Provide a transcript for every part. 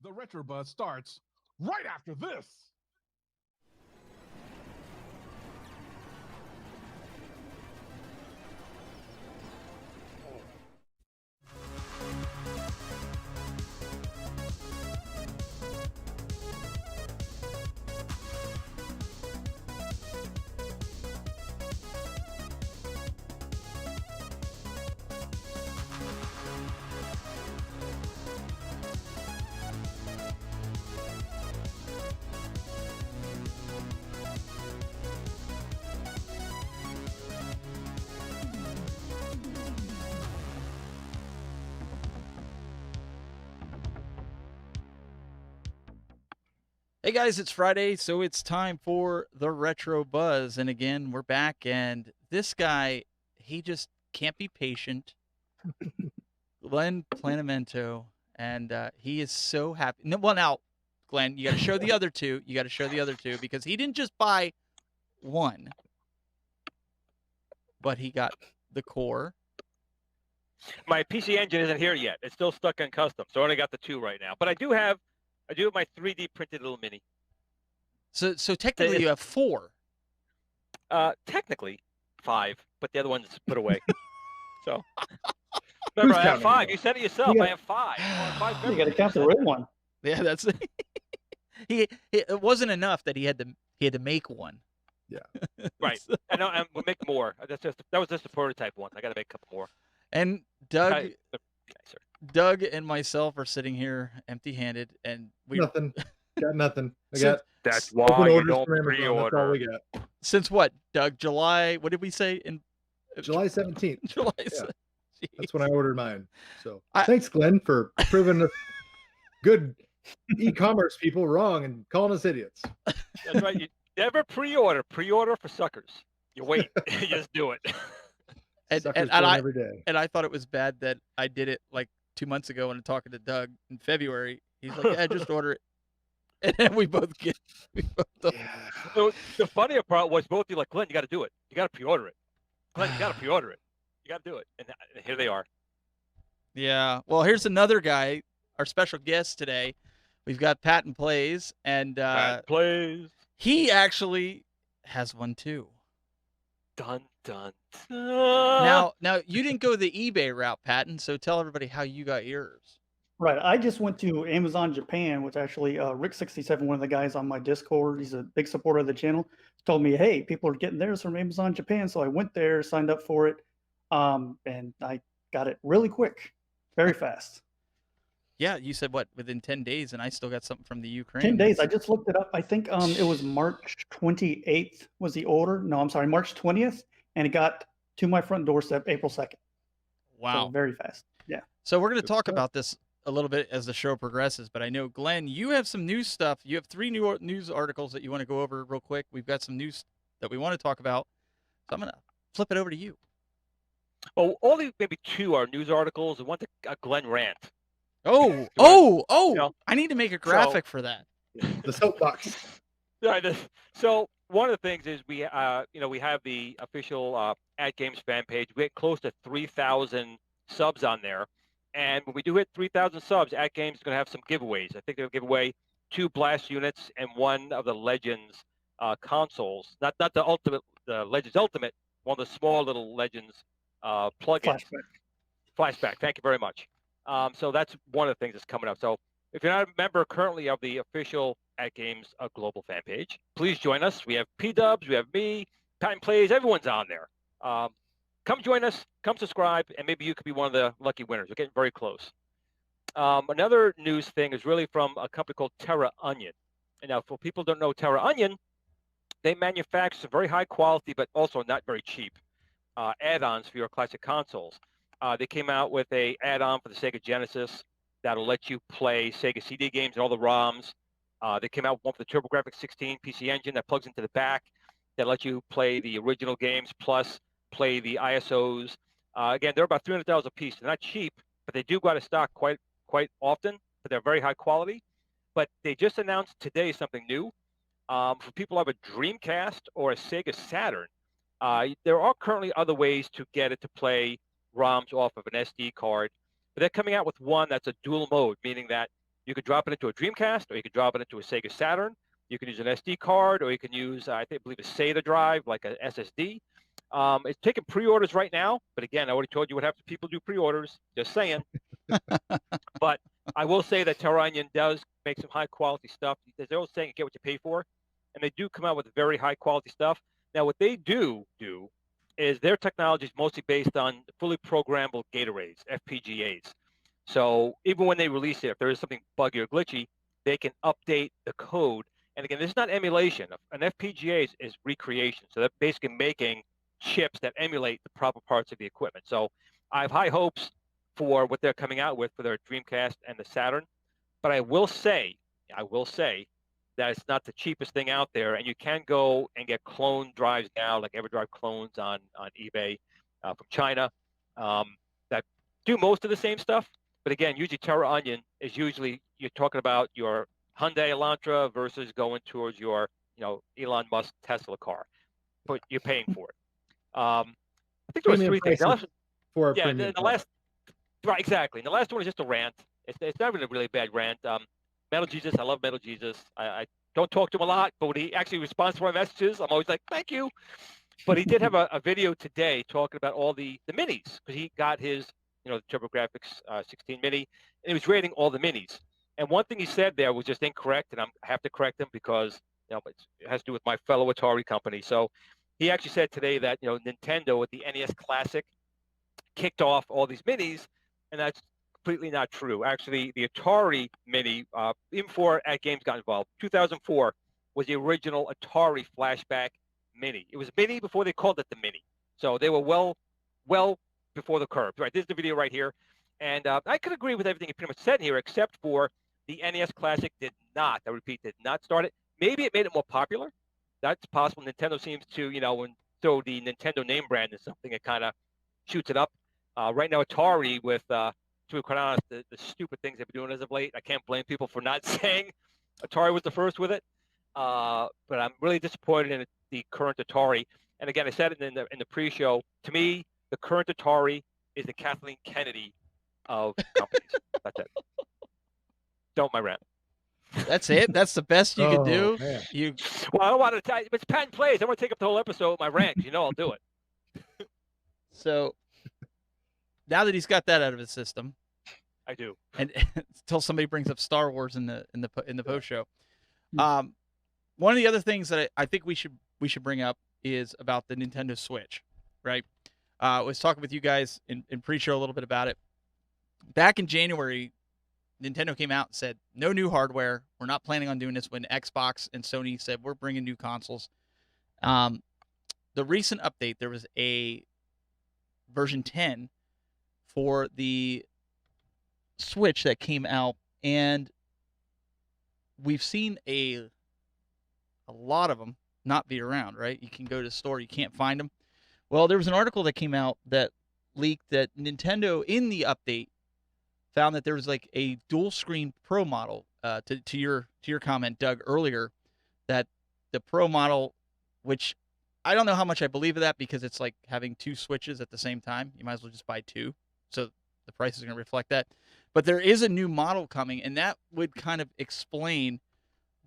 The Retro Buzz starts right after this. Hey guys, it's Friday, so it's time for the Retro Buzz. And again, we're back, and this guy, he just can't be patient. Glen Planamento, and he is so happy. No, well, now, Glen, you got to show the other two. You got to show the other two because he didn't just buy one, but he got the core. My PC Engine isn't here yet. It's still stuck in custom, so I only got the two right now. But I do have my 3D printed little mini. So technically you have four. Technically 5, but the other one's put away. So remember, I have 5. You said it yourself. I have 5. You got to count the real one. Yeah, that's it wasn't enough that he had to make one. Yeah. Right. I know, and we'll make more. That was just the prototype one. I got to make a couple more. And Doug, Okay, sorry. Doug and myself are sitting here empty-handed, and we Nothing. Got nothing. I got That's open why you orders don't from Amazon. That's all pre-order. we got. Since what, Doug? July? What did we say in July 17th. July? Yeah. 17th. That's when I ordered mine. So I- thanks, Glenn, for proving good e-commerce people wrong and calling us idiots. That's right. You never pre-order. Pre-order for suckers. You wait. You just do it. Suckers born I every day. and I thought it was bad that I did it like 2 months ago when I'm talking to Doug in February. He's like, "Yeah, just order it," and then we both So the funnier part was both of you like, Glenn, you got to do it. You got to pre-order it. Glenn, you got to pre-order it. You got to do it. And here they are. Yeah. Well, here's another guy, our special guest today. We've got Patton Plays, and Patton Plays. he actually has one too. Dun, dun, dun. Now you didn't go the eBay route, Patton. So tell everybody how you got yours. Right. I just went to Amazon Japan, which actually Rick67, one of the guys on my Discord, he's a big supporter of the channel, told me, hey, people are getting theirs from Amazon Japan. So I went there, signed up for it, and I got it really quick, very fast. Yeah, you said what, within 10 days, and I still got something from the Ukraine. 10 days. I just looked it up. I think it was March 28th was the order. No, I'm sorry, March 20th, and it got to my front doorstep April 2nd. Wow. So very fast. Yeah. So we're going to talk about this a little bit as the show progresses, but I know, Glenn, you have some news stuff. You have 3 new news articles that you want to go over real quick. We've got some news that we want to talk about. So I'm going to flip it over to you. Well, only maybe 2 are news articles and 1's a Glenn rant. Oh, know, I need to make a graphic for that. The soapbox. Right. So one of the things is we have the official At Games fan page. We get close to 3,000 subs on there. And when we do hit 3,000 subs, At Games is going to have some giveaways. I think they'll give away 2 Blast units and 1 of the Legends consoles. Not the Ultimate, the Legends Ultimate, one of the small little Legends plugins. Flashback. Thank you very much. So that's one of the things that's coming up. So if you're not a member currently of the official At Games global fan page, please join us. We have P-Dubs, we have me, Patton Plays, everyone's on there. Come join us, come subscribe, and maybe you could be one of the lucky winners. We're getting very close. Another news thing is really from a company called Terra Onion. And now, for people who don't know Terra Onion, they manufacture some very high quality, but also not very cheap add-ons for your classic consoles. They came out with a add-on for the Sega Genesis that'll let you play Sega CD games and all the ROMs. They came out with one for the TurboGrafx 16 PC Engine that plugs into the back that lets you play the original games plus play the ISOs. Again, they're about $300 a piece. They're not cheap, but they do go out of stock quite often, but they're very high quality. But they just announced today something new. For people who have a Dreamcast or a Sega Saturn, there are currently other ways to get it to play ROMs off of an SD card, but they're coming out with one that's a dual mode, meaning that You could drop it into a Dreamcast, or you could drop it into a Sega Saturn. You can use an SD card, or you can use, I believe, a SATA drive, like a SSD. It's taking pre-orders right now, but again, I already told you what happens when people do pre-orders. Just saying. But I will say that Terra Onion does make some high-quality stuff. They're always saying, get what you pay for, and they do come out with very high-quality stuff. Now, what they do is their technology is mostly based on fully programmable gate arrays, FPGAs. So even when they release it, if there is something buggy or glitchy, they can update the code. And again, this is not emulation. An FPGA is recreation. So they're basically making chips that emulate the proper parts of the equipment. So I have high hopes for what they're coming out with for their Dreamcast and the Saturn. But I will say that it's not the cheapest thing out there. And you can go and get clone drives now, like EverDrive clones on eBay from China that do most of the same stuff. But again, usually Terra Onion is usually, you're talking about your Hyundai Elantra versus going towards your, Elon Musk Tesla car, but you're paying for it. I think there was three things. The last, right, exactly. And the last one is just a rant. It's not really a really bad rant. Metal Jesus, I love Metal Jesus. I don't talk to him a lot, but when he actually responds to my messages, I'm always like, thank you. But he did have a video today talking about all the minis, because he got his, the TurboGrafx 16 mini, and he was rating all the minis. And one thing he said there was just incorrect, and I have to correct him because it has to do with my fellow Atari company. So he actually said today that Nintendo with the NES Classic kicked off all these minis, and that's completely not true. Actually, the Atari Mini, even before At Games got involved, 2004 was the original Atari Flashback Mini. It was Mini before they called it the Mini. So they were well before the curve. Right, this is the video right here. And I could agree with everything he pretty much said here, except for the NES Classic did not, I repeat, did not start it. Maybe it made it more popular. That's possible. Nintendo seems to, when throw the Nintendo name brand is something, it kind of shoots it up. Right now, Atari with, to be quite honest, the stupid things they've been doing as of late, I can't blame people for not saying Atari was the first with it. But I'm really disappointed in the current Atari. And again, I said it in the pre-show. To me, the current Atari is the Kathleen Kennedy of companies. That's it. Don't my rant. That's it. That's the best you can do. Man. Well, I don't want to. It's Patton Plays. I want to take up the whole episode with my rant. I'll do it. So now that he's got that out of his system, I do. And until somebody brings up Star Wars in the post show, one of the other things that I think we should bring up is about the Nintendo Switch, right? I was talking with you guys in pre-show a little bit about it. Back in January, Nintendo came out and said, no new hardware. We're not planning on doing this when Xbox and Sony said, we're bringing new consoles. The recent update, there was a version 10 for the Switch that came out, and we've seen a lot of them not be around, right? You can go to the store, you can't find them. Well, there was an article that came out that leaked that Nintendo, in the update, found that there was like a dual screen Pro model. To your comment, Doug, earlier, that the Pro model, which I don't know how much I believe of that, because it's like having two Switches at the same time. You might as well just buy two, so the price is going to reflect that. But there is a new model coming, and that would kind of explain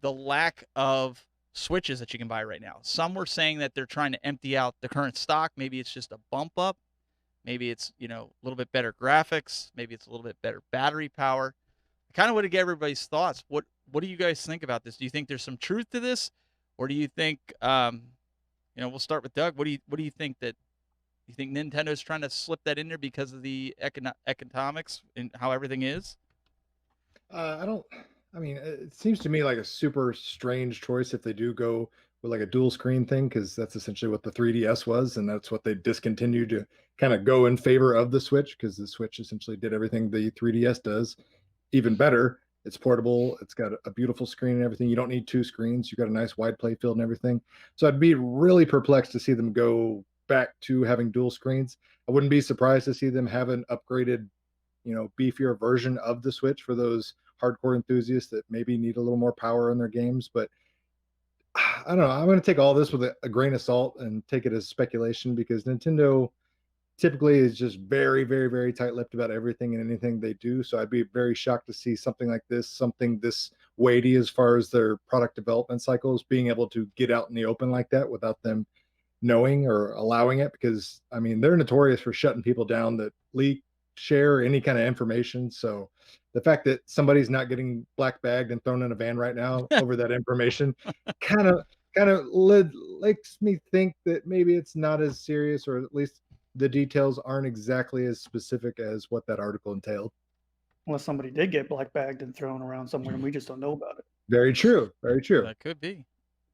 the lack of Switches that you can buy right now. Some were saying that they're trying to empty out the current stock. Maybe it's just a bump up. Maybe it's, a little bit better graphics. Maybe it's a little bit better battery power. I kind of want to get everybody's thoughts. What do you guys think about this? Do you think there's some truth to this? Or do you think, we'll start with Doug. What do you think that, you think Nintendo's trying to slip that in there because of the economics and how everything is? It seems to me like a super strange choice if they do go with like a dual screen thing, because that's essentially what the 3DS was, and that's what they discontinued to kind of go in favor of the Switch, because the Switch essentially did everything the 3DS does, even better. It's portable. It's got a beautiful screen and everything. You don't need two screens. You got a nice wide play field and everything. So I'd be really perplexed to see them go back to having dual screens. I wouldn't be surprised to see them have an upgraded, beefier version of the Switch for those hardcore enthusiasts that maybe need a little more power in their games. But I don't know. I'm going to take all this with a grain of salt and take it as speculation, because Nintendo, typically is just very, very, very tight-lipped about everything and anything they do. So I'd be very shocked to see something like this, something this weighty as far as their product development cycles, being able to get out in the open like that without them knowing or allowing it. Because I mean, they're notorious for shutting people down that leak, share any kind of information. So the fact that somebody's not getting black bagged and thrown in a van right now over that information kind of makes me think that maybe it's not as serious, or at least the details aren't exactly as specific as what that article entailed. Unless somebody did get black bagged and thrown around somewhere and we just don't know about it. Very true. Very true. That could be.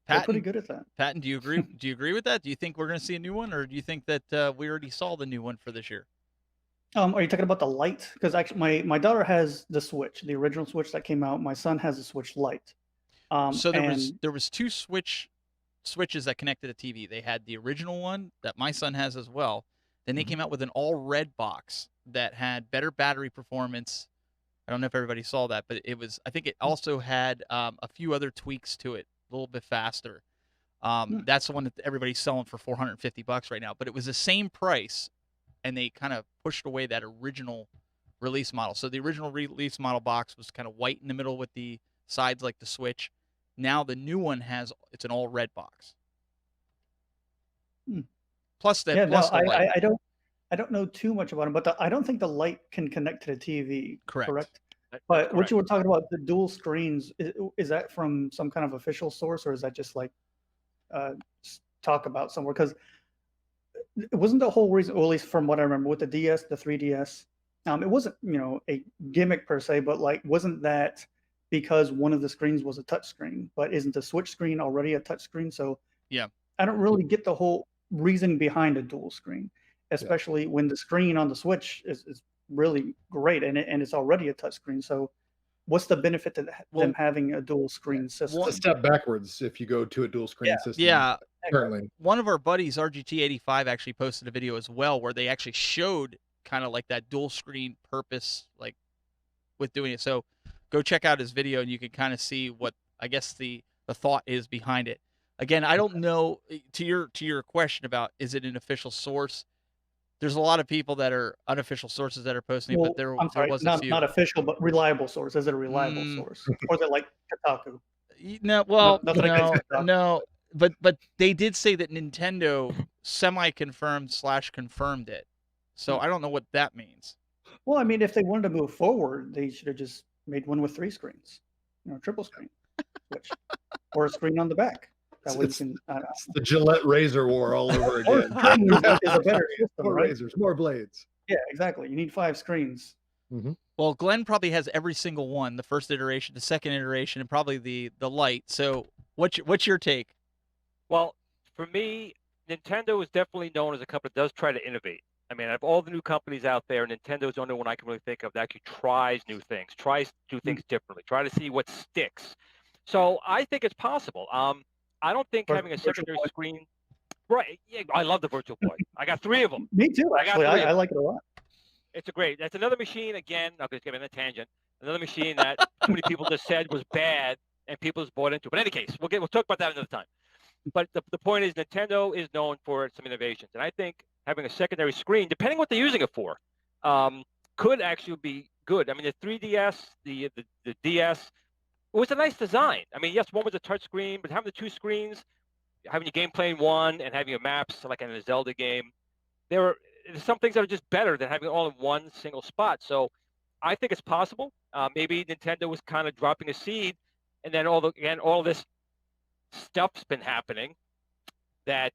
They're pretty Patton, good at that. Patton, do you agree? Do you agree with that? Do you think we're going to see a new one, or do you think that we already saw the new one for this year? Are you talking about the Lite? Because actually, my daughter has the Switch, the original Switch that came out. My son has the Switch Lite. So there was two switches that connected to TV. They had the original one that my son has as well. Then they came out with an all red box that had better battery performance. I don't know if everybody saw that, but it was, I think it also had a few other tweaks to it, a little bit faster. That's the one that everybody's selling for $450 right now, but it was the same price, and they kind of pushed away that original release model. So the original release model box was kind of white in the middle with the sides like the Switch. Now the new one it's an all red box. Plus the light. I don't know too much about it, but I don't think the Lite can connect to the TV. Correct. But what you were talking about, the dual screens, is that from some kind of official source, or is that just like talk about somewhere? Because it wasn't the whole reason, or at least from what I remember, with the DS, the 3DS, it wasn't, a gimmick per se, but like, wasn't that because one of the screens was a touch screen? But isn't the Switch screen already a touch screen? So yeah, I don't really get the whole reason behind a dual screen, especially when the screen on the Switch is really great and it's already a touch screen. So what's the benefit to them having a dual screen system? It's a step backwards if you go to a dual screen system. Yeah. Currently, one of our buddies, RGT85, actually posted a video as well where they actually showed kind of like that dual screen purpose, like with doing it. So go check out his video and you can kind of see what I guess the thought is behind it. Again, I don't know, to your question about is it an official source? There's a lot of people that are unofficial sources that are posting, but there was a few. Not official, but reliable source. Is it a reliable source, or is it like Kotaku? No, well, no. But they did say that Nintendo semi-confirmed / confirmed it. So I don't know what that means. Well, I mean, if they wanted to move forward, they should have just made one with 3 screens, triple screen, Switch, or a screen on the back. That way you can. It's the Gillette razor war all over again. Is a better system, more right? razors, more blades. Yeah, exactly. You need 5 screens. Well, Glen probably has every single one: the first iteration, the second iteration, and probably the Lite. So, what's your take? Well, for me, Nintendo is definitely known as a company that does try to innovate. I mean, out of all the new companies out there, Nintendo's the only one I can really think of that actually tries new things, tries to do things differently, try to see what sticks. So I think it's possible. I don't think having a secondary screen, right? Yeah, I love the Virtual Boy. I got 3 of them. Me too. Actually, I like it a lot. It's that's another machine. Again, I'll just give it a tangent. Another machine that too many people just said was bad, and people just bought into. But in any case, we'll talk about that another time. But the point is, Nintendo is known for some innovations, and I think having a secondary screen, depending what they're using it for, could actually be good. I mean, the 3DS, the DS, it was a nice design. I mean, yes, one was a touch screen, but having the 2 screens, having your game playing one and having your maps like in a Zelda game, there's some things that are just better than having it all in one single spot. So I think it's possible. Maybe Nintendo was kind of dropping a seed, and then all this stuff's been happening that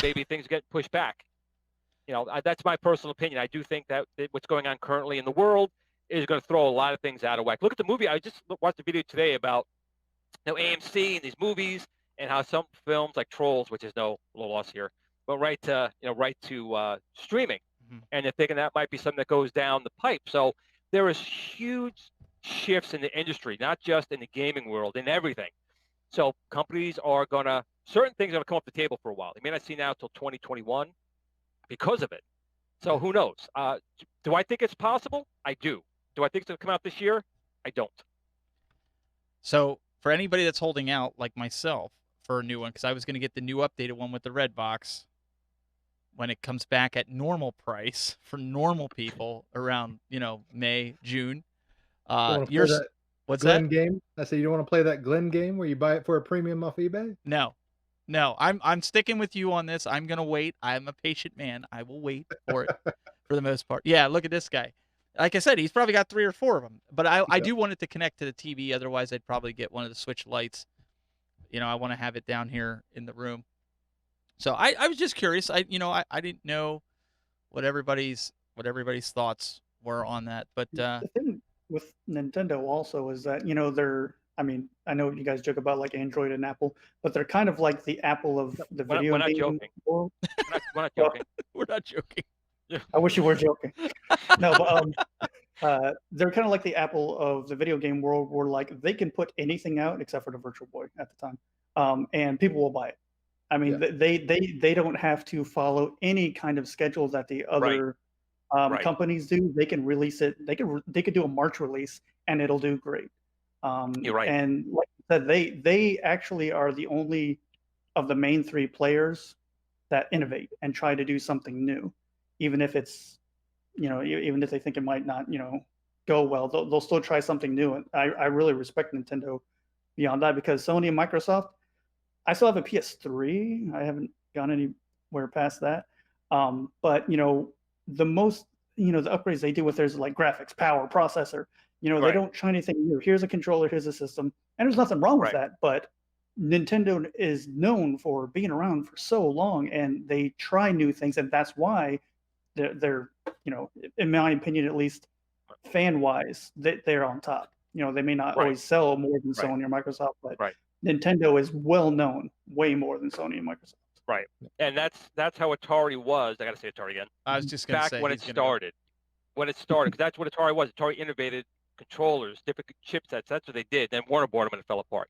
maybe things get pushed back. That's my personal opinion. I do think that what's going on currently in the world is going to throw a lot of things out of whack. Look at the movie. I just watched a video today about AMC and these movies and how some films like Trolls, which is no loss here, but right to streaming, and they're thinking that might be something that goes down the pipe. So there is huge shifts in the industry, not just in the gaming world, in everything. So companies certain things are going to come off the table for a while. They may not see now until 2021 because of it. So who knows? Do I think it's possible? I do. Do I think it's going to come out this year? I don't. So for anybody that's holding out, like myself, for a new one, because I was going to get the new updated one with the red box, when it comes back at normal price for normal people around, May, June. You want to You're play that what's Glen that? game? I say you don't want to play that Glen game where you buy it for a premium off eBay? No. I'm sticking with you on this. I'm gonna wait. I'm a patient man. I will wait for it for the most part. Yeah, look at this guy. Like I said, he's probably got 3 or 4 of them. But I Yeah. do want it to connect to the TV. Otherwise, I'd probably get one of the Switch lights. I want to have it down here in the room. So I was just curious. I didn't know what everybody's thoughts were on that. But The thing with Nintendo also is that, they're, I mean, I know you guys joke about like Android and Apple, but they're kind of like the Apple of the video We're not game joking. world. We're not joking. we're not joking. I wish you were joking. No, but they're kind of like the Apple of the video game world, where like they can put anything out except for the Virtual Boy at the time, and people will buy it. I mean, they don't have to follow any kind of schedule that the other Right. companies do. They can release it. They could do a March release and it'll do great. You're right. And like I said, they actually are the only of the main 3 players that innovate and try to do something new, even if it's, even if they think it might not, go well, they'll still try something new. And I really respect Nintendo beyond that, because Sony and Microsoft, I still have a PS3. I haven't gone anywhere past that. But the most, the upgrades they do with theirs, like graphics, power, processor, they Right. don't try anything new. Here's a controller, here's a system, and there's nothing wrong with Right. that. But Nintendo is known for being around for so long, and they try new things, and that's why they're in my opinion, at least fan wise, they're on top. They may not Right. always sell more than Right. Sony or Microsoft, but Right. Nintendo is well known way more than Sony and Microsoft. Right. And that's how Atari was. I got to say Atari again. I was just gonna Back say when it started. When it started, because that's what Atari was. Atari innovated controllers, different chipsets. That's what they did. Then Warner bought them and it fell apart.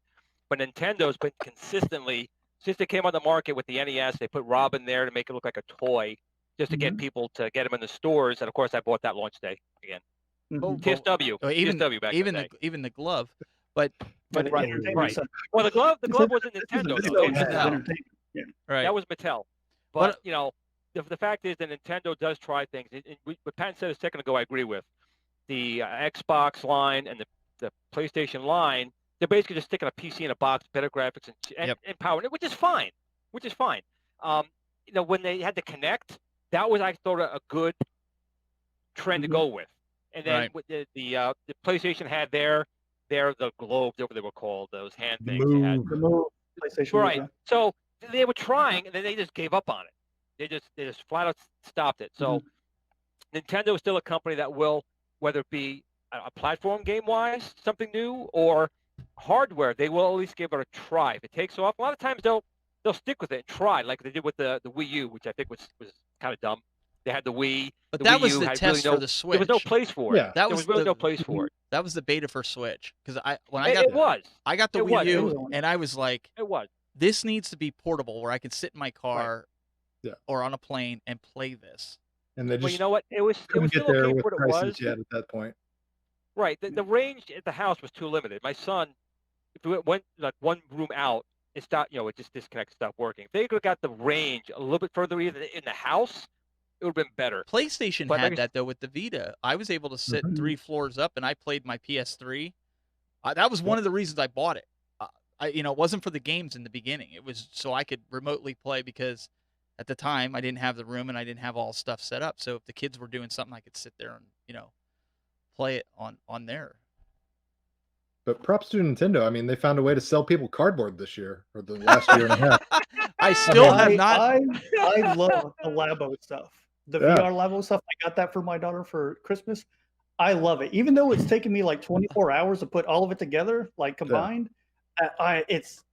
But Nintendo's been consistently, since they came on the market with the NES, they put Robin there to make it look like a toy, just to get people to get them in the stores. And of course, I bought that launch day again. Mhm. TSW, TSW back in the day. even the glove, but But the Right, entertainment right. side- Well, the glove It's a- wasn't this is a Nintendo. video Though. game That was side of Mattel. entertainment. right. That was Mattel. But- But the fact is that Nintendo does try things. What Pat said a second ago, I agree with. The Xbox line and the PlayStation line, they're basically just sticking a PC in a box, better graphics and power, which is fine. When they had to connect, that was, I thought, a good trend to go with. And then Right. with the PlayStation had the globes, whatever they were called, those hand The things. They had. Move. The move, PlayStation Right. Move, So they were trying, and then they just gave up on it. They just flat out stopped it. So Nintendo is still a company that will, whether it be a platform game wise, something new, or hardware, they will at least give it a try. If it takes off, a lot of times they'll stick with it and try, like they did with the Wii U, which I think was kind of dumb. They had the Wii. But the that Wii was U the had test really for the Switch. There was no place for it. Yeah. That There was was really the- no place for it. That was the beta for Switch, because I It was. got the It Wii was. U and I was like, It was. this needs to be portable where I can sit in my car Yeah. or on a plane and play this. And they Well, just you know what? It was couldn't still get there okay with for what it prices was. yet at that point. Right. The range at the house was too limited. My son, if we went like one room out, it stopped. It just disconnected, stopped working. If they could have got the range a little bit further in the house, it would have been better. PlayStation But had like- that though with the Vita. I was able to sit Mhm. 3 floors up and I played my PS3. That was one of the reasons I bought it. It wasn't for the games in the beginning. It was so I could remotely play, because at the time I didn't have the room and I didn't have all stuff set up. So if the kids were doing something, I could sit there and play it on there. But props to Nintendo. I mean, they found a way to sell people cardboard this year, or the last year and a half. I still have not. I love the Labo stuff. The Yeah. VR Labo stuff. I got that for my daughter for Christmas. I love it, even though it's taken me like 24 hours to put all of it together, like combined. It's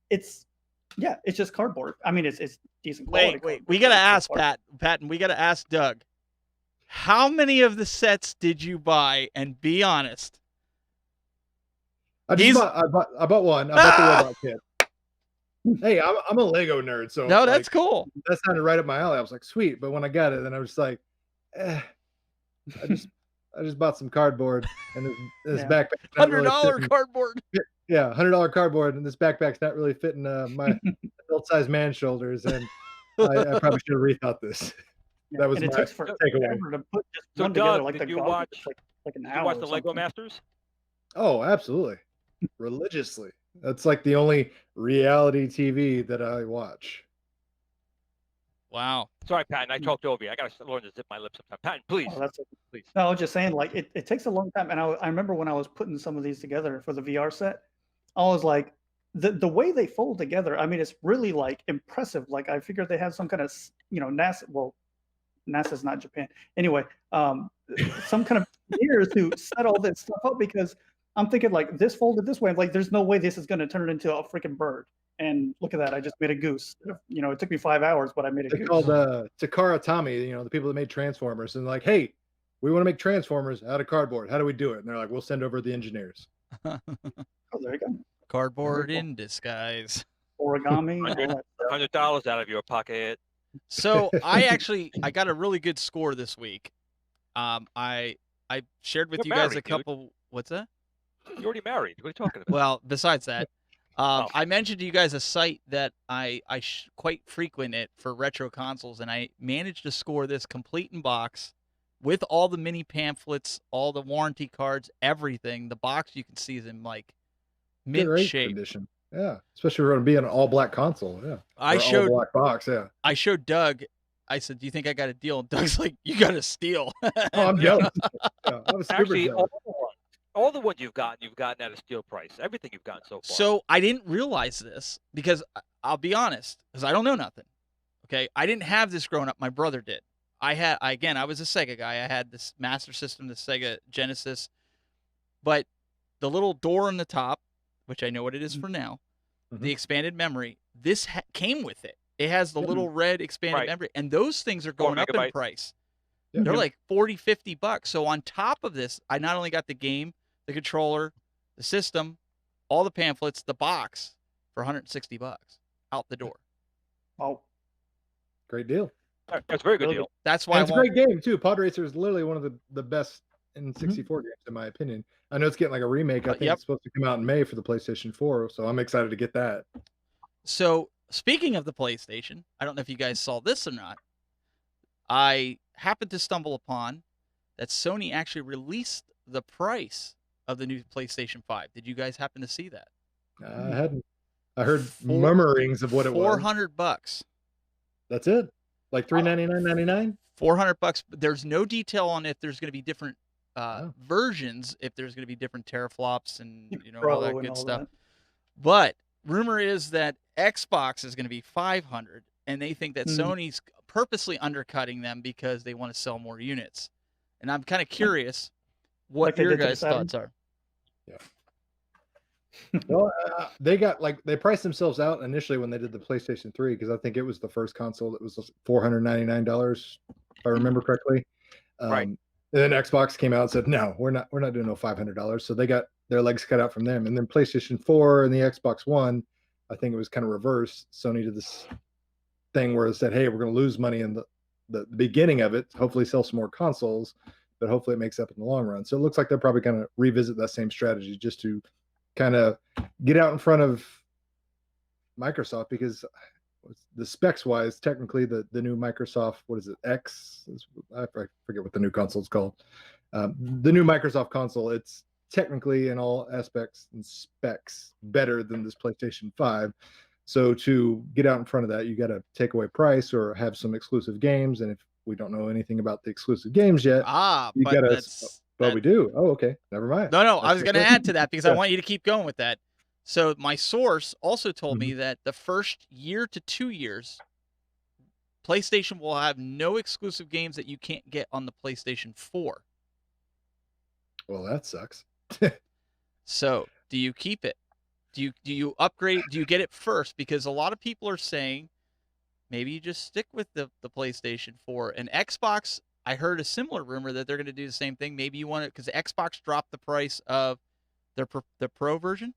just cardboard. I mean, it's decent quality. Wait. cardboard, We gotta but it's ask Patton. We gotta ask Doug. How many of the sets did you buy? And be honest. I bought one. I bought the robot kit. Hey, I'm a Lego nerd, so No, like, that's cool. that sounded right up my alley. I was like, sweet. But when I got it, then I was like, I just bought some cardboard and this Yeah. backpack. not really $100 fitting- cardboard. Yeah, $100 cardboard, and this backpack's not really fitting my adult-sized man shoulders, and I probably should have rethought this. That was and it my takes takeaway. forever to put just So, one together. Doug, Like did the you gauntlet, watch? it's like an Did hour. you watch or the Lego something. Masters? Oh, absolutely. Religiously. That's like the only reality TV that I watch. Wow. Sorry, Patton, I talked over you. I got to learn to zip my lips sometime. Patton, please, Oh, that's please. no, I was just saying, like it takes a long time. And I remember when I was putting some of these together for the VR set, I was like, the way they fold together. I mean, it's really like impressive. Like I figured they had some kind of NASA. Well, NASA's not Japan. Anyway, some kind of engineers who set all this stuff up because I'm thinking like this folded this way. I'm like, there's no way this is going to turn it into a freaking bird. And look at that, I just made a goose. It took me 5 hours, but I made a They're goose. called Takara Tomy, the people that made Transformers, and like, hey, we want to make Transformers out of cardboard. How do we do it? And they're like, we'll send over the engineers. Oh, there you go. Cardboard Very cool. in disguise. Origami. all that stuff. $100 out of your pocket. So I got a really good score this week. I shared with You're you guys married, a couple. What's that? You're already married. What are you talking about? Well, besides that, Oh. I mentioned to you guys a site that I quite frequent it for retro consoles, and I managed to score this complete in box with all the mini pamphlets, all the warranty cards, everything. The box you can see is in like mint Great shape. condition. Yeah, especially for it to be an all black console. Yeah, I Or showed all black box. Yeah. I showed Doug. I said, "Do you think I got a deal?" And Doug's like, "You got a steal." Oh, I'm jealous. Yeah, I was super Actually, jealous. all the ones you've gotten at a steal price. Everything you've gotten so far. So I didn't realize this because I'll be honest, because I don't know nothing. Okay, I didn't have this growing up. My brother did. I was a Sega guy. I had this Master System, the Sega Genesis, but the little door on the top, which I know what it is for now, the expanded memory. This came with it. It has the little red expanded Right. memory, and those things are 4 going up in megabytes. price. Yeah. They're like $40-$50. So on top of this, I not only got the game, the controller, the system, all the pamphlets, the box for $160 out the door. Oh, Great deal. That's a very good Really deal. That's why And it's a great game too. Pod Racer is literally one of the best in 64 games, in my opinion. I know it's getting like a remake. I think Yep. it's supposed to come out in May for the PlayStation 4, so I'm excited to get that. So speaking of the PlayStation, I don't know if you guys saw this or not. I happened to stumble upon that Sony actually released the price of the new PlayStation 5. Did you guys happen to see that? I hadn't. I heard murmurings of what it was. $400. That's it. Like $399.99. $400. There's no detail on if there's going to be different Oh. versions, if there's going to be different teraflops and all Pro that and good all stuff. that. But rumor is that Xbox is going to be $500, and they think that Sony's purposely undercutting them because they want to sell more units. And I'm kind of curious what Like they your did to the guys' Saturn? thoughts are. Well, they priced themselves out initially when they did the PlayStation 3 because I think it was the first console that was $499, if I remember correctly. Right. And then Xbox came out and said, "No, we're not doing no $500." So they got their legs cut out from them. And then PlayStation 4 and the Xbox One, I think it was kind of reversed. Sony did this thing where it said, "Hey, we're going to lose money in the beginning of it. Hopefully, sell some more consoles, but hopefully it makes up in the long run." So it looks like they're probably going to revisit that same strategy just to kind of get out in front of Microsoft, because the specs wise, technically the new Microsoft, what is it, X? I forget what the new console is called. The new Microsoft console, it's technically in all aspects and specs better than this PlayStation 5. So to get out in front of that, you got to take away price or have some exclusive games. And if we don't know anything about the exclusive games yet, But that's... Well, we do. Oh, okay. Never mind. No, I was going to add to that because I want you to keep going with that. So my source also told me that the first year to 2 years, PlayStation will have no exclusive games that you can't get on the PlayStation 4. Well, that sucks. So do you keep it? Do you upgrade? Do you get it first? Because a lot of people are saying maybe you just stick with the PlayStation 4 and Xbox. I heard a similar rumor that they're going to do the same thing. Maybe you want it because Xbox dropped the price of their Pro version.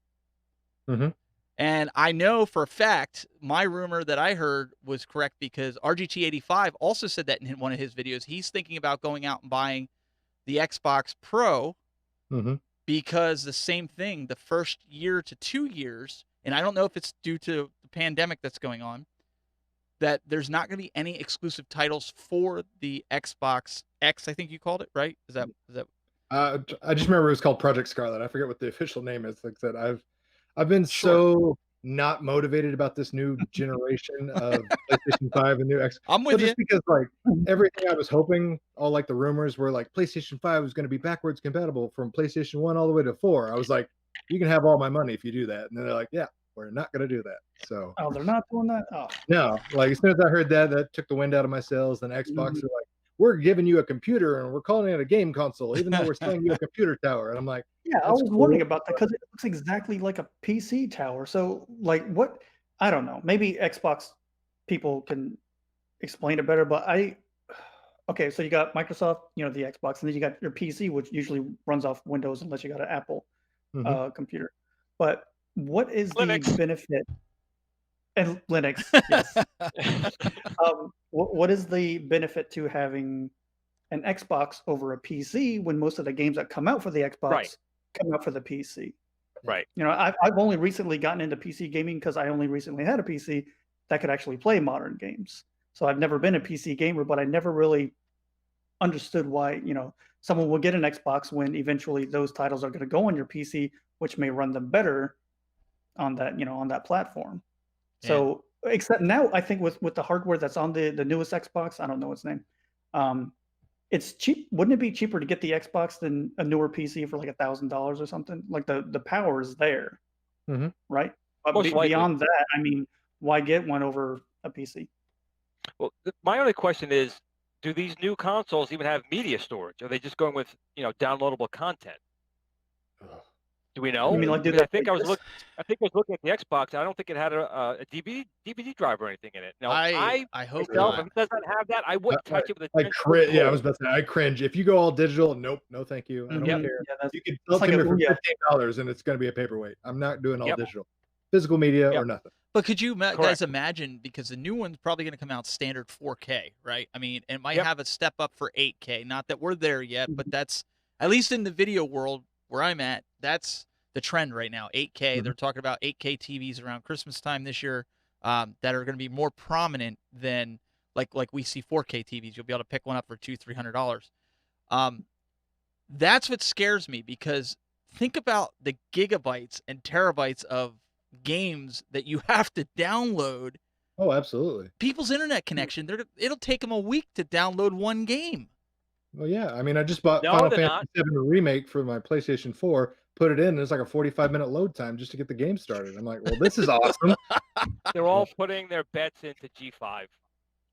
And I know for a fact my rumor that I heard was correct because RGT85 also said that in one of his videos. He's thinking about going out and buying the Xbox Pro because the same thing, the first year to 2 years, and I don't know if it's due to the pandemic that's going on, that there's not going to be any exclusive titles for the Xbox X. I think you called it, right? Is that? I just remember it was called Project Scarlet. I forget what the official name is. Like I said, I've been Sure. so not motivated about this new generation of PlayStation 5 and new X. I'm Well, with you. just because like everything I was hoping, all like the rumors were like PlayStation 5 was going to be backwards compatible from PlayStation 1 all the way to 4. I was like, you can have all my money if you do that. And then they're like, yeah, we're not going to do that. So Oh, they're not doing that? Oh. no, like as soon as I heard that, that took the wind out of my sails. Then Xbox are like, we're giving you a computer and we're calling it a game console, even though we're selling you a computer tower. And I'm like, Yeah, I that's was cool, wondering about that because it looks exactly like a PC tower. So, like, what? I don't know. Maybe Xbox people can explain it better. But okay, so you got Microsoft, the Xbox, and then you got your PC, which usually runs off Windows unless you got an Apple computer. But what is the Linux. benefit? And Linux, yes. What is the benefit to having an Xbox over a PC when most of the games that come out for the Xbox Right. come out for the PC? Right. I've only recently gotten into PC gaming because I only recently had a PC that could actually play modern games. So I've never been a PC gamer, but I never really understood why, someone will get an Xbox when eventually those titles are going to go on your PC, which may run them better on that, on that platform. So except now, I think with the hardware that's on the newest Xbox, I don't know its name. It's cheap. Wouldn't it be cheaper to get the Xbox than a newer PC for like $1,000 or something? Like the power is there, right? But Most likely. beyond that, I mean, why get one over a PC? Well, my only question is, do these new consoles even have media storage? Are they just going with downloadable content? Do we know? You mean like do Because they I think I was this? looking at the Xbox. I don't think it had a DVD drive or anything in it. Now, I hope myself, not. if it does not have that, I wouldn't touch it with a I 10-foot cringe. Yeah, I pole. was about to say, I cringe. If you go all digital, nope, no, thank you. I don't Mhm. care. Yeah, that's, You can that's sell it like to me a for Ouya. $15 and it's going to be a paperweight. I'm not doing all Yep. digital, physical media Yep. or nothing. But could you guys Correct. imagine, because the new one's probably going to come out standard 4K, right? I mean, it might Yep. have a step up for 8K. Not that we're there yet, but that's, at least in the video world where I'm at, that's the trend right now. 8K. They're talking about 8K TVs around Christmas time this year that are going to be more prominent than like we see 4K TVs. You'll be able to pick one up for $200-$300. That's what scares me, because think about the gigabytes and terabytes of games that you have to download. Oh, absolutely. People's internet connection, it'll take them a week to download one game. Well, yeah. I mean, I just bought No, Final they're Fantasy VII Remake for my PlayStation 4, put it in, and it's like a 45-minute load time just to get the game started. I'm like, well, this is awesome. They're all putting their bets into G5, to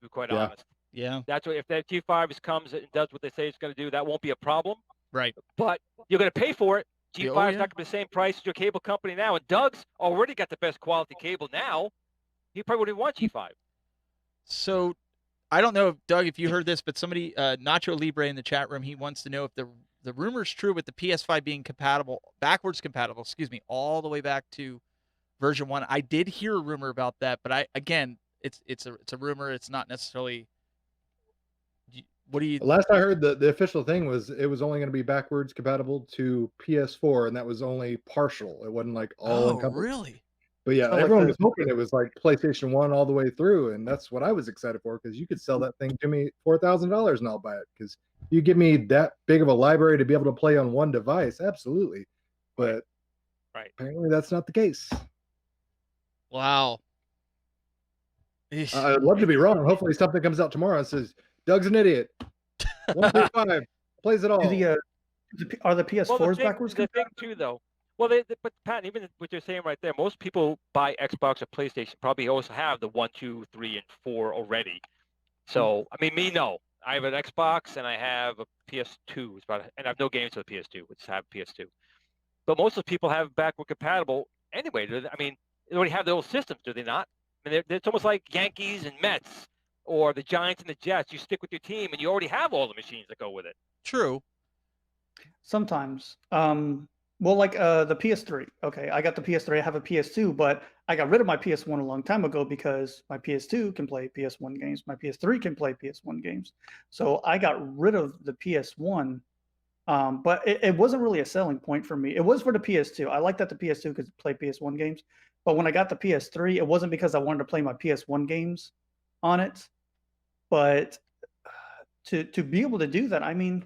be quite Yeah. honest. Yeah, That's what, if that G5 comes and does what they say it's going to do, that won't be a problem. right. But you're going to pay for it. G5 Yeah, is oh, not yeah. going to be the same price as your cable company now. And Doug's already got the best quality cable now. He probably wouldn't want G5. So I don't know, Doug, if you heard this, but somebody, Nacho Libre in the chat room, he wants to know if the rumor is true with the PS5 being backwards compatible, all the way back to version 1. I did hear a rumor about that, but it's a rumor. It's not necessarily. What do you? Last I heard, the official thing was it was only going to be backwards compatible to PS4, and that was only partial. It wasn't like all encompassing. Really? But yeah, So, like, everyone the- was hoping it was like PlayStation 1 all the way through, and that's what I was excited for, because you could sell that thing to me $4,000 and I'll buy it, because you give me that big of a library to be able to play on one device, absolutely. But Right. apparently that's not the case. Wow. I'd love to be wrong. Hopefully something comes out tomorrow and says, Doug's an idiot. 135 plays it all. are the PS4s Well, backwards the compatible? thing too, though. Well, but Pat, even what you're saying right there, most people buy Xbox or PlayStation probably also have the 1, 2, 3, and 4 already. So, I mean, me, no. I have an Xbox and I have a PS2, and I have no games for the PS2, which have PS2. But most of the people have backward compatible anyway. I mean, they already have their own systems, do they not? I mean, it's almost like Yankees and Mets, or the Giants and the Jets. You stick with your team, and you already have all the machines that go with it. True. Sometimes. Well, like the PS3. Okay, I got the PS3. I have a PS2, but I got rid of my PS1 a long time ago because my PS2 can play PS1 games. My PS3 can play PS1 games. So I got rid of the PS1, but it wasn't really a selling point for me. It was for the PS2. I like that the PS2 could play PS1 games, but when I got the PS3, it wasn't because I wanted to play my PS1 games. on it. But to be able to do that, I mean,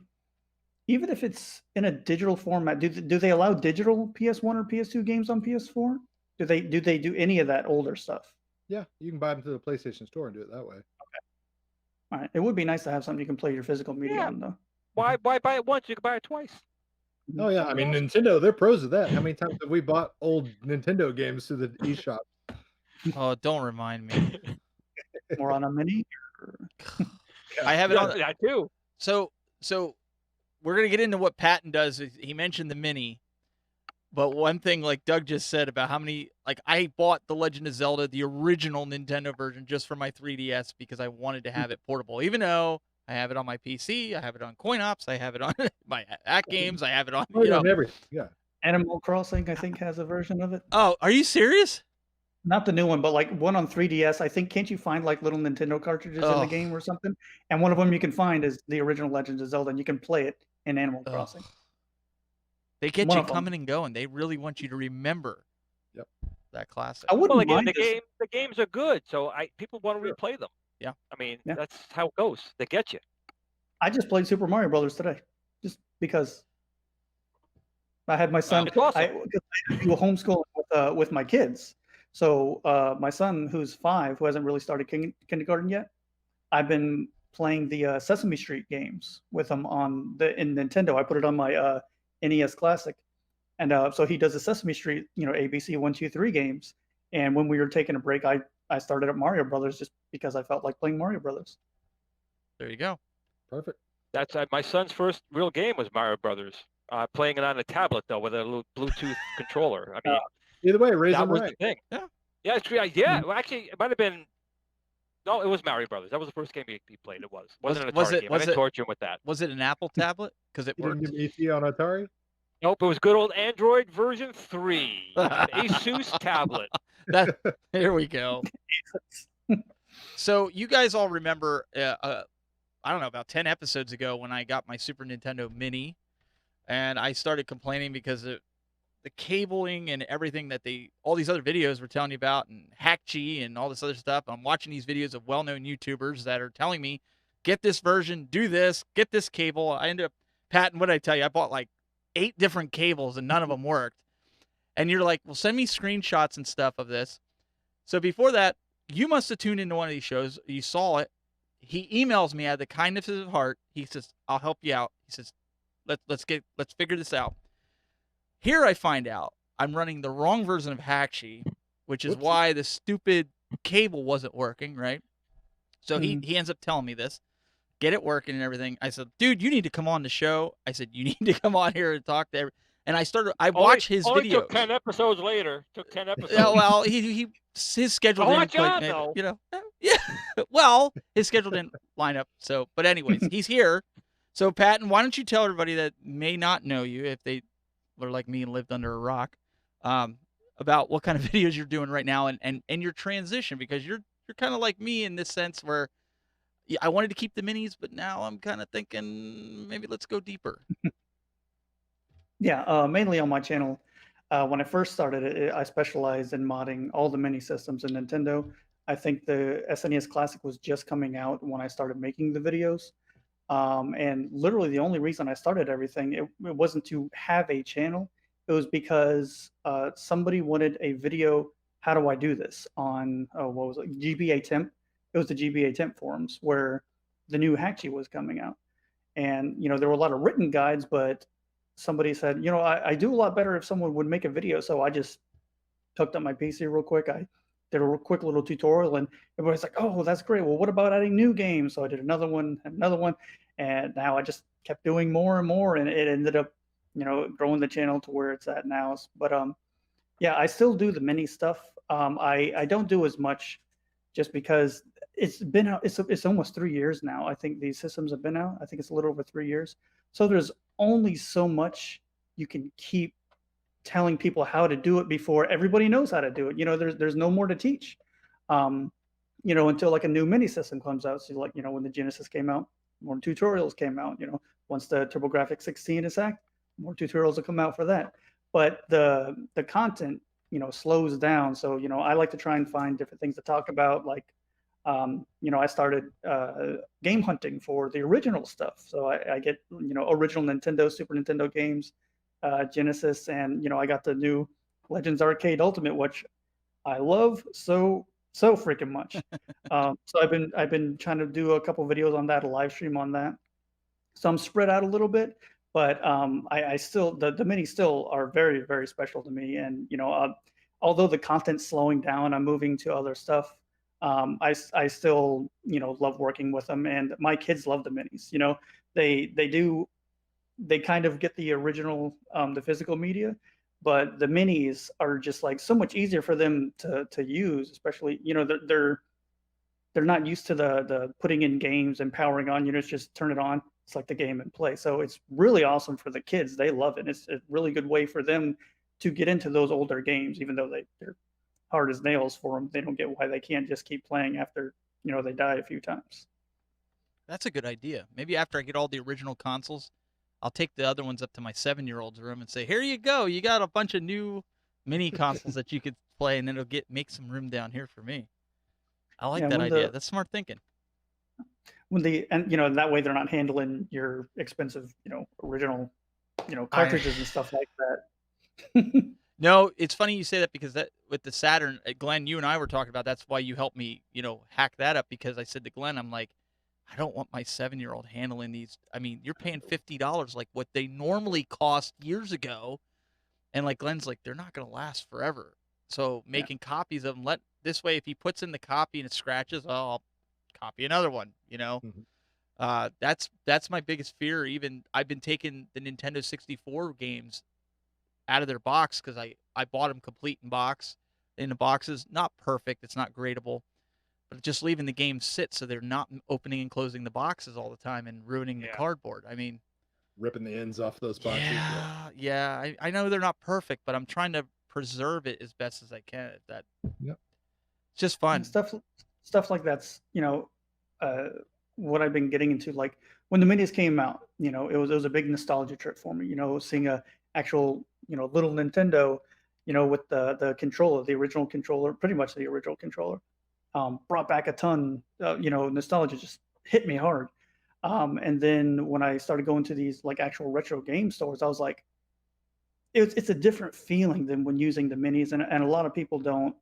even if it's in a digital format, do they allow digital PS1 or PS2 games on PS4? Do they do any of that older stuff? Yeah, you can buy them to the PlayStation Store and do it that way. All right. It would be nice to have something you can play your physical media Yeah. on, though. Why buy it once? You can buy it twice. Oh yeah, I mean Nintendo, they're pros of that. How many times have we bought old Nintendo games through the eShop? Oh, don't remind me. Or on a mini? Or... I have it on. That too. So we're gonna get into what Patton does. He mentioned the mini, but one thing, like Doug just said about how many, like I bought the Legend of Zelda, the original Nintendo version, just for my 3DS because I wanted to have it portable. Even though I have it on my PC, I have it on CoinOps, I have it on my Act Games, I have it on, everything. Yeah. Animal Crossing, I think, has a version of it. Oh, are you serious? Not the new one, but like one on 3DS. I think, can't you find like little Nintendo cartridges in the game or something? And one of them you can find is the original Legend of Zelda, and you can play it in Animal Crossing. They get you coming and going. They really want you to remember that classic. I wouldn't mind the games are good, so people want to replay them. Yeah. I mean, that's how it goes. They get you. I just played Super Mario Brothers today, just because I had my son. Awesome. I do homeschooling with my kids. So my son, who's 5, who hasn't really started kindergarten yet, I've been playing the Sesame Street games with him in Nintendo. I put it on my NES Classic, and so he does the Sesame Street, ABC 1, 2, 3 games. And when we were taking a break, I started up Mario Brothers just because I felt like playing Mario Brothers. There you go. Perfect. That's my son's first real game was Mario Brothers. Playing it on a tablet though with a little Bluetooth controller. I mean, either way, raise that them was right. the thing. Yeah, it's true. Yeah, well, actually, it might have been. No, it was Mario Brothers. That was the first game he played. It wasn't an Atari game. I didn't torture him with that. Was it an Apple tablet? Because it worked. Didn't give ET on Atari? Nope, it was good old Android version 3. Asus tablet. Here we go. So you guys all remember, I don't know, about 10 episodes ago when I got my Super Nintendo Mini, and I started complaining because the cabling and everything that all these other videos were telling you about, and Hackchi and all this other stuff. I'm watching these videos of well-known YouTubers that are telling me, get this version, do this, get this cable. I ended up, Patton, what did I tell you? I bought like 8 different cables and none of them worked. And you're like, well, send me screenshots and stuff of this. So before that, you must have tuned into one of these shows. You saw it. He emails me out of the kindness of his heart. He says, I'll help you out. He says, let's figure this out. Here I find out I'm running the wrong version of Hackchi, which is why the stupid cable wasn't working, right? So he ends up telling me this, get it working and everything. I said, dude, you need to come on the show. I said, you need to come on here and talk to everyone. And I watched his videos. Took 10 episodes later. Took 10 episodes. Yeah, well, his schedule didn't yeah. Well, his schedule didn't line up. So, but anyways, he's here. So, Patton, why don't you tell everybody that may not know you, if they were like me and lived under a rock, about what kind of videos you're doing right now and your transition, because you're kind of like me in this sense where I wanted to keep the minis, but now I'm kind of thinking maybe let's go deeper. Yeah, mainly on my channel. When I first started, I specialized in modding all the mini systems in Nintendo. I think the SNES Classic was just coming out when I started making the videos. And literally the only reason I started everything, it wasn't to have a channel. It was because somebody wanted a video, how do I do this, on, what was it, GBA Temp. It was the GBA Temp forums where the new Hackchi was coming out. And, there were a lot of written guides, but somebody said, I do a lot better if someone would make a video. So I just hooked up my PC real quick. I did a real quick little tutorial, and everybody's like, oh, that's great. Well, what about adding new games? So I did another one, and now I just kept doing more and more, and it ended up, growing the channel to where it's at now. But yeah, I still do the mini stuff. I don't do as much just because it's been out. It's almost 3 years now. I think these systems have been out. I think it's a little over 3 years. So there's only so much you can keep telling people how to do it before everybody knows how to do it. There's no more to teach, until like a new mini system comes out. So like, when the Genesis came out, more tutorials came out. Once the TurboGrafx 16 is out, more tutorials will come out for that. But the content, slows down. So, I like to try and find different things to talk about, like I started game hunting for the original stuff. So I get, original Nintendo, Super Nintendo games, Genesis, and I got the new Legends Arcade Ultimate, which I love so freaking much. So I've been trying to do a couple videos on that, a live stream on that. So I'm spread out a little bit, but I still the minis still are very very special to me. And although the content's slowing down, I'm moving to other stuff. I still love working with them, and my kids love the minis. They kind of get the original, the physical media, but the minis are just like so much easier for them to use. Especially they're not used to the putting in games and powering on. It's just turn it on. It's like the game and play. So it's really awesome for the kids. They love it. It's a really good way for them to get into those older games, even though they're hard as nails for them. They don't get why they can't just keep playing after they die a few times. That's a good idea. Maybe after I get all the original consoles, I'll take the other ones up to my 7-year-old's room and say, "Here you go. You got a bunch of new mini consoles that you could play, and then it'll make some room down here for me." I like that idea. That's smart thinking. And that way they're not handling your expensive, original, cartridges and stuff like that. No, it's funny you say that, because that with the Saturn, Glenn, you and I were talking about, that's why you helped me, hack that up, because I said to Glenn, I'm like, I don't want my 7-year-old handling these. I mean, you're paying $50 like what they normally cost years ago. And like Glenn's like, they're not going to last forever. So making copies of them, this way, if he puts in the copy and it scratches, I'll copy another one, That's my biggest fear. Even I've been taking the Nintendo 64 games out of their box, because I bought them complete in the boxes. Not perfect. It's not gradable. But just leaving the game sit so they're not opening and closing the boxes all the time and ruining the cardboard. I mean, ripping the ends off those boxes. Yeah. I know they're not perfect, but I'm trying to preserve it as best as I can. It's just fun. And stuff like that's what I've been getting into. Like when the minis came out, it was a big nostalgia trip for me. Seeing a actual little Nintendo, with the controller, the original controller, pretty much the original controller. Brought back a ton, nostalgia just hit me hard. And then when I started going to these like actual retro game stores, I was like, it's a different feeling than when using the minis. And a lot of people don't,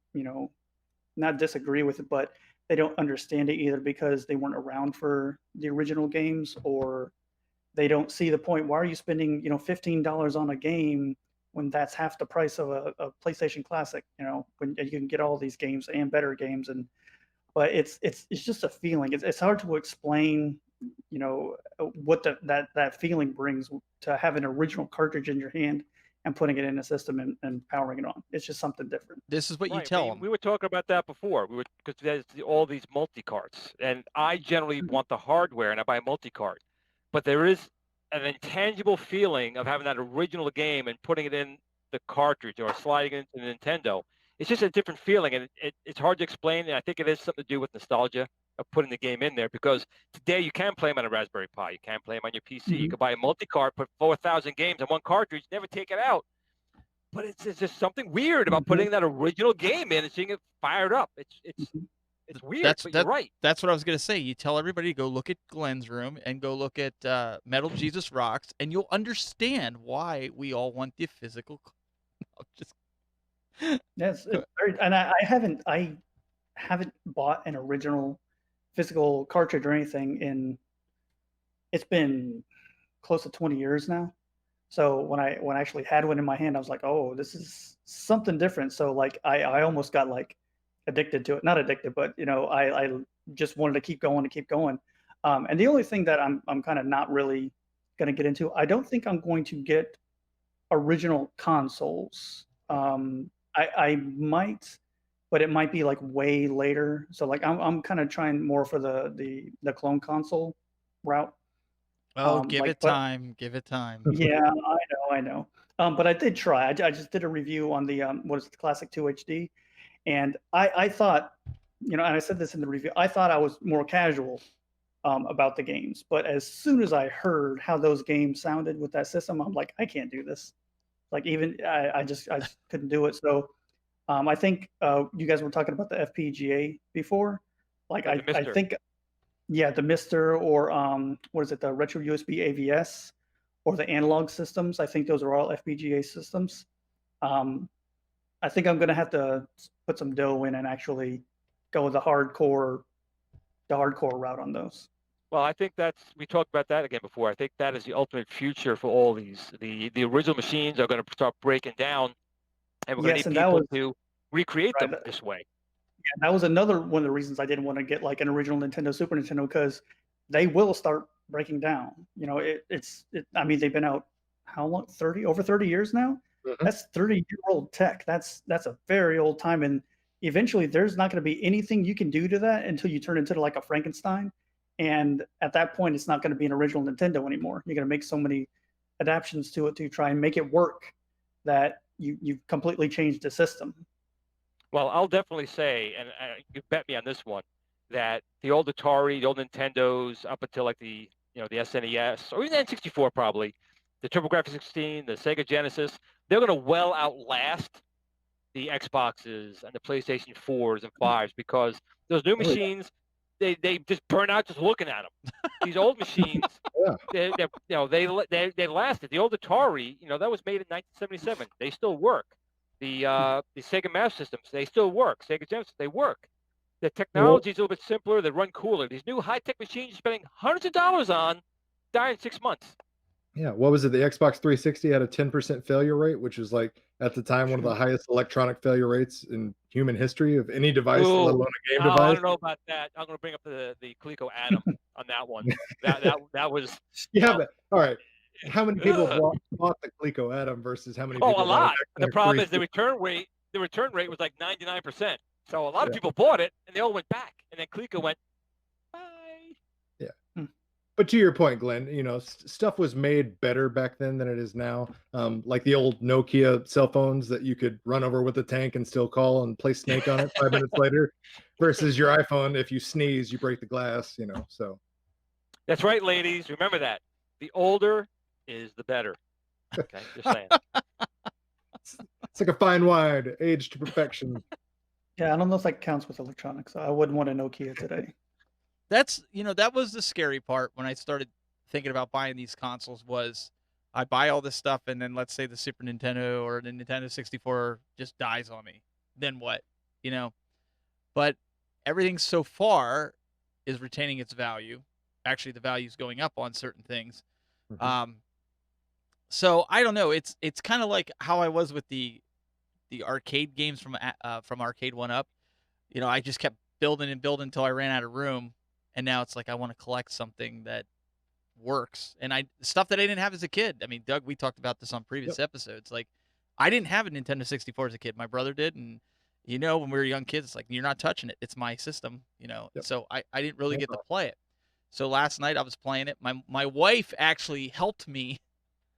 not disagree with it, but they don't understand it either, because they weren't around for the original games, or they don't see the point. Why are you spending, $15 on a game when that's half the price of a PlayStation Classic, when you can get all these games and better games? But it's just a feeling. It's hard to explain, what that feeling brings to have an original cartridge in your hand and putting it in a system and powering it on. It's just something different. This is what you tell them. We were talking about that before. Because there's all these multi-carts, and I generally want the hardware and I buy a multi-cart, but there is an intangible feeling of having that original game and putting it in the cartridge or sliding it into the Nintendo. It's just a different feeling, and it's hard to explain. And I think it has something to do with nostalgia of putting the game in there, because today you can play them on a Raspberry Pi, you can play them on your PC. You can buy a multi-cart, put 4,000 games in one cartridge, never take it out. But it's just something weird about putting that original game in and seeing it fired up. It's weird, but you're right. That's what I was going to say. You tell everybody to go look at Glenn's room and go look at Metal Jesus Rocks, and you'll understand why we all want the physical. Yes, and I haven't bought an original physical cartridge or anything it's been close to 20 years now. So when I actually had one in my hand, I was like, oh, this is something different. So like I almost got like addicted to it. Not addicted, but I just wanted to keep going. And the only thing that I'm kind of not really gonna get into, I don't think I'm going to get original consoles. I might, but it might be like way later. So like I'm kind of trying more for the clone console route. Oh, give it time. Yeah, I know. But I did try. I just did a review on the what is it, the Classic 2 HD, and I thought, and I said this in the review, I thought I was more casual about the games. But as soon as I heard how those games sounded with that system, I'm like, I can't do this. Like even I just couldn't do it. So I think you guys were talking about the FPGA before. Like Like the I Mister. think, yeah, the Mister or what is it, the retro USB AVS or the analog systems. I think those are all FPGA systems. Um, I think I'm gonna have to put some dough in and actually go the hardcore route on those. Well, I think we talked about that again before. I think that is the ultimate future for all these. The original machines are going to start breaking down, and we're going to Yes, need and that people was to recreate right. them this way. Yeah, that was another one of the reasons I didn't want to get like an original Nintendo, Super Nintendo, because they will start breaking down. You know, I mean, they've been out how long? Over 30 years now. Mhm. That's 30-year-old tech. That's a very old time, and eventually there's not going to be anything you can do to that until you turn into like a Frankenstein. And at that point, it's not going to be an original Nintendo anymore. You're going to make so many adaptations to it to try and make it work that you've completely changed the system. Well, I'll definitely say, and you bet me on this one, that the old Atari, the old Nintendos, up until like the the SNES or even N64 probably, the TurboGrafx 16, the Sega Genesis, they're going to well outlast the Xboxes and the PlayStation 4s and 5s because those new Oh, yeah. machines, they just burn out just looking at them. These old machines, Yeah. they lasted. The old Atari, that was made in 1977. They still work. The Sega Master Systems, they still work. Sega Genesis, they work. The technology is a little bit simpler. They run cooler. These new high-tech machines you're spending hundreds of dollars on die in 6 months. Yeah, what was it? The Xbox 360 had a 10% failure rate, which is like at the time one of the highest electronic failure rates in human history of any device, Ooh. let alone a game I device. don't know about that. I'm going to bring up the Coleco Atom on that one. That was. Yeah, but all right. How many people bought the Coleco Atom versus how many Oh, people a bought lot. an The problem is Xbox the return rate. The return rate was like 99%. So a lot of Yeah. people bought it and they all went back. And then Coleco went, bye. Yeah. But to your point, Glenn, stuff was made better back then than it is now. Like the old Nokia cell phones that you could run over with a tank and still call and play Snake on it 5 minutes later, versus your iPhone. If you sneeze, you break the glass. So That's right, ladies. Remember that. The older is the better. Okay, just saying. it's like a fine wine, aged to perfection. Yeah, I don't know if that counts with electronics. I wouldn't want a Nokia today. That's that was the scary part when I started thinking about buying these consoles. Was I buy all this stuff and then let's say the Super Nintendo or the Nintendo 64 just dies on me, then what? But everything so far is retaining its value. Actually, the value's going up on certain things. Mhm. So I don't know. It's kind of like how I was with the arcade games from Arcade 1-Up. I just kept building and building until I ran out of room, and now it's like I want to collect something that works. And stuff that I didn't have as a kid. I mean, Doug, we talked about this on previous episodes. Like, I didn't have a Nintendo 64 as a kid. My brother did, and when we were young kids, it's like you're not touching it. It's my system. Yep. So I didn't really get to play it. So last night I was playing it. My wife actually helped me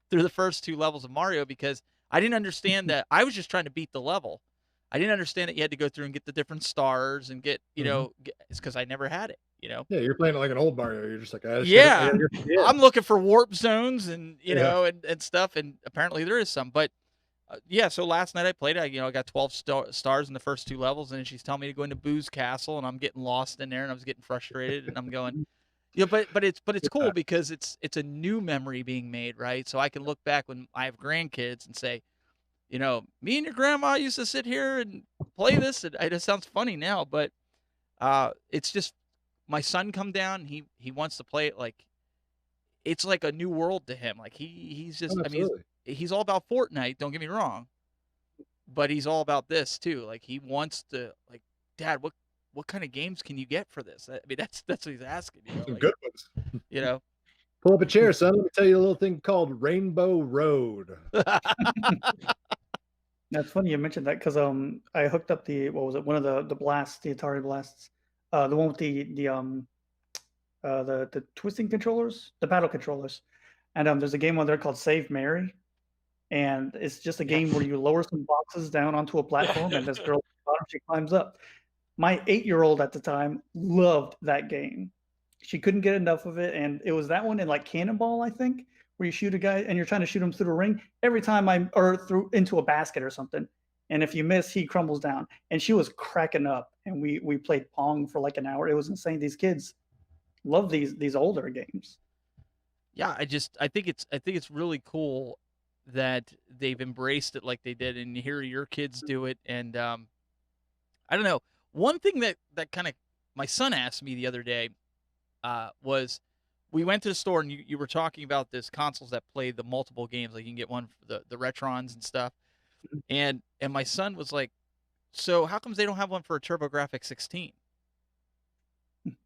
through the first 2 levels of Mario because I didn't understand that. I was just trying to beat the level. I didn't understand that you had to go through and get the different stars and get, it's because I never had it, Yeah, you're playing it like an old Mario. You're just like, I'm looking for warp zones and, and stuff. And apparently there is some, but so last night I played it. I got 12 stars in the first 2 levels, and then she's telling me to go into Boo's Castle, and I'm getting lost in there, and I was getting frustrated, and I'm going, but it's cool because it's a new memory being made, right? So I can look back when I have grandkids and say, me and your grandma used to sit here and play this. And it sounds funny now, but it's just my son come down. He wants to play it like it's like a new world to him. Like he's just, I mean, he's all about Fortnite. Don't get me wrong, but he's all about this too. Like he wants to, like, Dad, what kind of games can you get for this? I mean, that's what he's asking. Some good ones. Pull up a chair, son. Let me tell you a little thing called Rainbow Road. That's funny you mentioned that because I hooked up one of the blasts, the Atari blasts, the one with the twisting controllers, the paddle controllers, and there's a game on there called Save Mary, and it's just a game where you lower some boxes down onto a platform, and this girl at the bottom, she climbs up. My 8-year-old at the time loved that game. She couldn't get enough of it, and it was that one in like Cannonball, I think, where you shoot a guy and you're trying to shoot him through the ring. Every time or through into a basket or something, and if you miss, he crumbles down. And she was cracking up, and we played Pong for like an hour. It was insane. These kids love these older games. Yeah, I think it's really cool that they've embraced it like they did, and you hear your kids do it. And I don't know. One thing that kind of my son asked me the other day was, we went to the store and you were talking about this consoles that play the multiple games, like you can get one for the Retrons and stuff. And my son was like, so how comes they don't have one for a TurboGrafx 16? And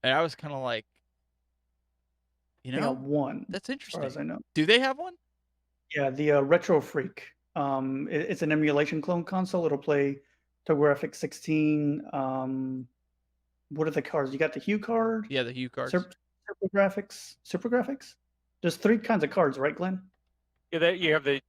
I was kind of like, you They got know, one, that's as far as I interesting. know. Do they have one? Yeah, the Retro Freak. It's an emulation clone console. It'll play TurboGrafx 16. What are the cards? You got the Hue card, Yeah, the Hue cards. Supergraphics. There's 3 kinds of cards, right, Glenn? Yeah, you have the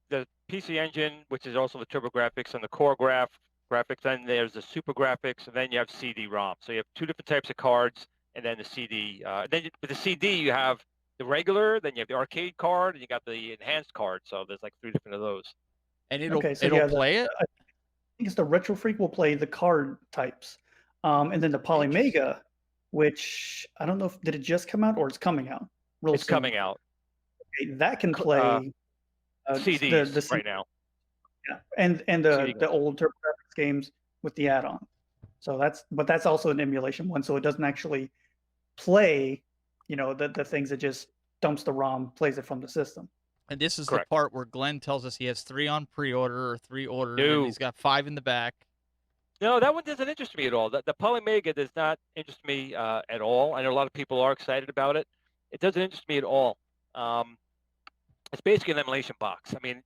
PC Engine, which is also the TurboGrafx, and the Core graphics. Then there's the Super Graphics, and then you have CD-ROM. So you have 2 different types of cards, and then the CD. With the CD, you have the regular, then you have the arcade card, and you got the enhanced card. So there's like 3 different of those. And it'll yeah, play it? I think it's the Retro Freak will play the card types. And then the Polymega, which I don't know if did it just come out or it's coming out real It's soon. coming out. Okay, that can play CDs the right now. Yeah, and the old TurboGrafx games with the add-on. So that's also an emulation one. So it doesn't actually play, the things. It just dumps the ROM, plays it from the system. And this is Correct. the part where Glenn tells us he has 3 on pre-order or 3 ordered, No. and he's got 5 in the back. No, that one doesn't interest me at all. The Polymega does not interest me at all. I know a lot of people are excited about it. It doesn't interest me at all. It's basically an emulation box. I mean,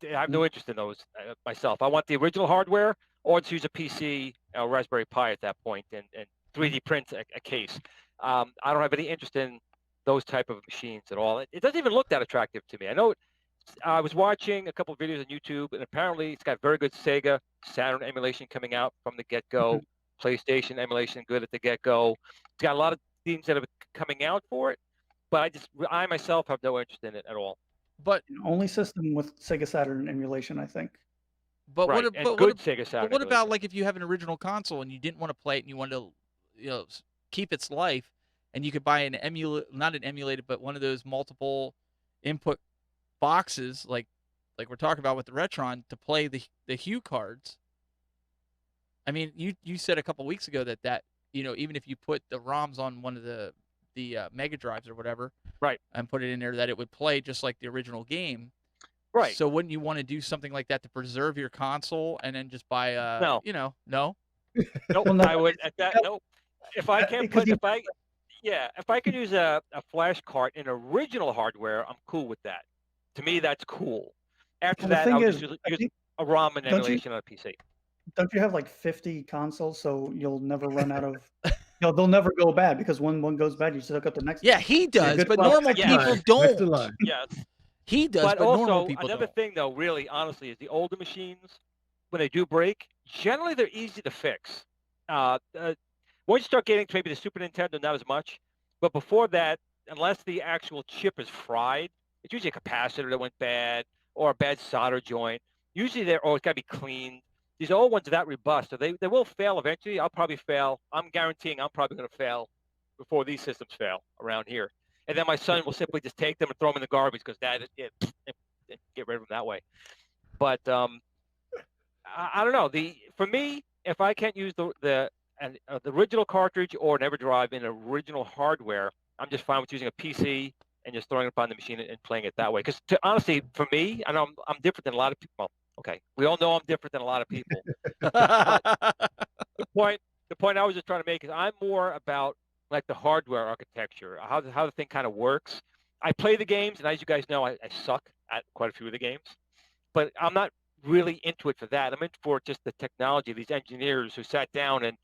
I have no interest in those myself. I want the original hardware, or to use a PC or Raspberry Pi at that point and 3D print a case. I don't have any interest in those type of machines at all. It doesn't even look that attractive to me. I know I was watching a couple of videos on YouTube, and apparently it's got very good Sega Saturn emulation coming out from the get-go. PlayStation emulation good at the get-go. It's got a lot of themes that are coming out for it, but I myself have no interest in it at all. But Only system with Sega Saturn emulation, I think. but Right, what and but good what, Sega Saturn but what about emulation. like if you have an original console and you didn't want to play it and you wanted to keep its life, and you could buy not an emulated, but one of those multiple input boxes like we're talking about with the Retron to play the Hue cards. I mean, you said a couple weeks ago that even if you put the ROMs on one of the Mega Drives or whatever, right, and put it in there, that it would play just like the original game. Right. So wouldn't you want to do something like that to preserve your console and then just buy No. no? Nope. Well, no, I would at that. Nope. If I can't because put, if I could use a flash card in original hardware, I'm cool with that. To me, that's cool. After Well, the that, thing I would is, just I use think- a ROM and don't you- emulation on a PC. Don't you have like 50 consoles, so you'll never run out of? They'll never go bad because when one goes bad, you just hook up the next. Yeah, one. he does, good but luck. normal Yeah. people Next in don't. line. Yes. He does, But but also, normal people another don't. thing, though, really, honestly, is the older machines, when they do break, generally they're easy to fix. Once you start getting to maybe the Super Nintendo, not as much. But before that, unless the actual chip is fried, it's usually a capacitor that went bad or a bad solder joint. Usually it's got to be cleaned. These old ones are that robust, so they will fail eventually. I'll probably fail. I'm guaranteeing I'm probably going to fail before these systems fail around here. And then my son will simply just take them and throw them in the garbage because Dad, get rid of them that way. But I don't know. For me, if I can't use the original cartridge or an EverDrive in original hardware, I'm just fine with using a PC and just throwing it upon the machine and playing it that way. Because honestly, for me, I know I'm different than a lot of people. Well, okay, we all know I'm different than a lot of people. The point I was just trying to make is I'm more about like the hardware architecture, how the thing kind of works. I play the games, and as you guys know, I suck at quite a few of the games, but I'm not really into it for that. I'm into for just the technology, these engineers who sat down and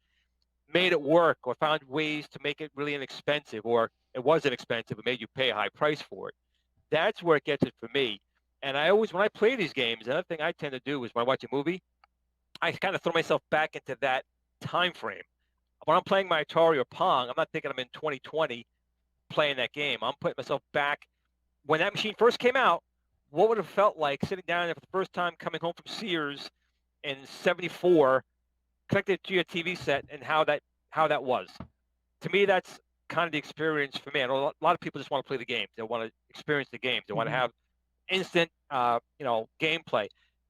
made it work or found ways to make it really inexpensive, or it was inexpensive and made you pay a high price for it. That's where it gets it for me. And I always, when I play these games, another thing I tend to do is when I watch a movie, I kind of throw myself back into that time frame. When I'm playing my Atari or Pong, I'm not thinking I'm in 2020 playing that game. I'm putting myself back when that machine first came out. What would have felt like sitting down there for the first time, coming home from Sears, in '74, connected to your TV set, and how that was. To me, that's kind of the experience for me. And a lot of people just want to play the games. They want to experience the games. They want to have instant, gameplay.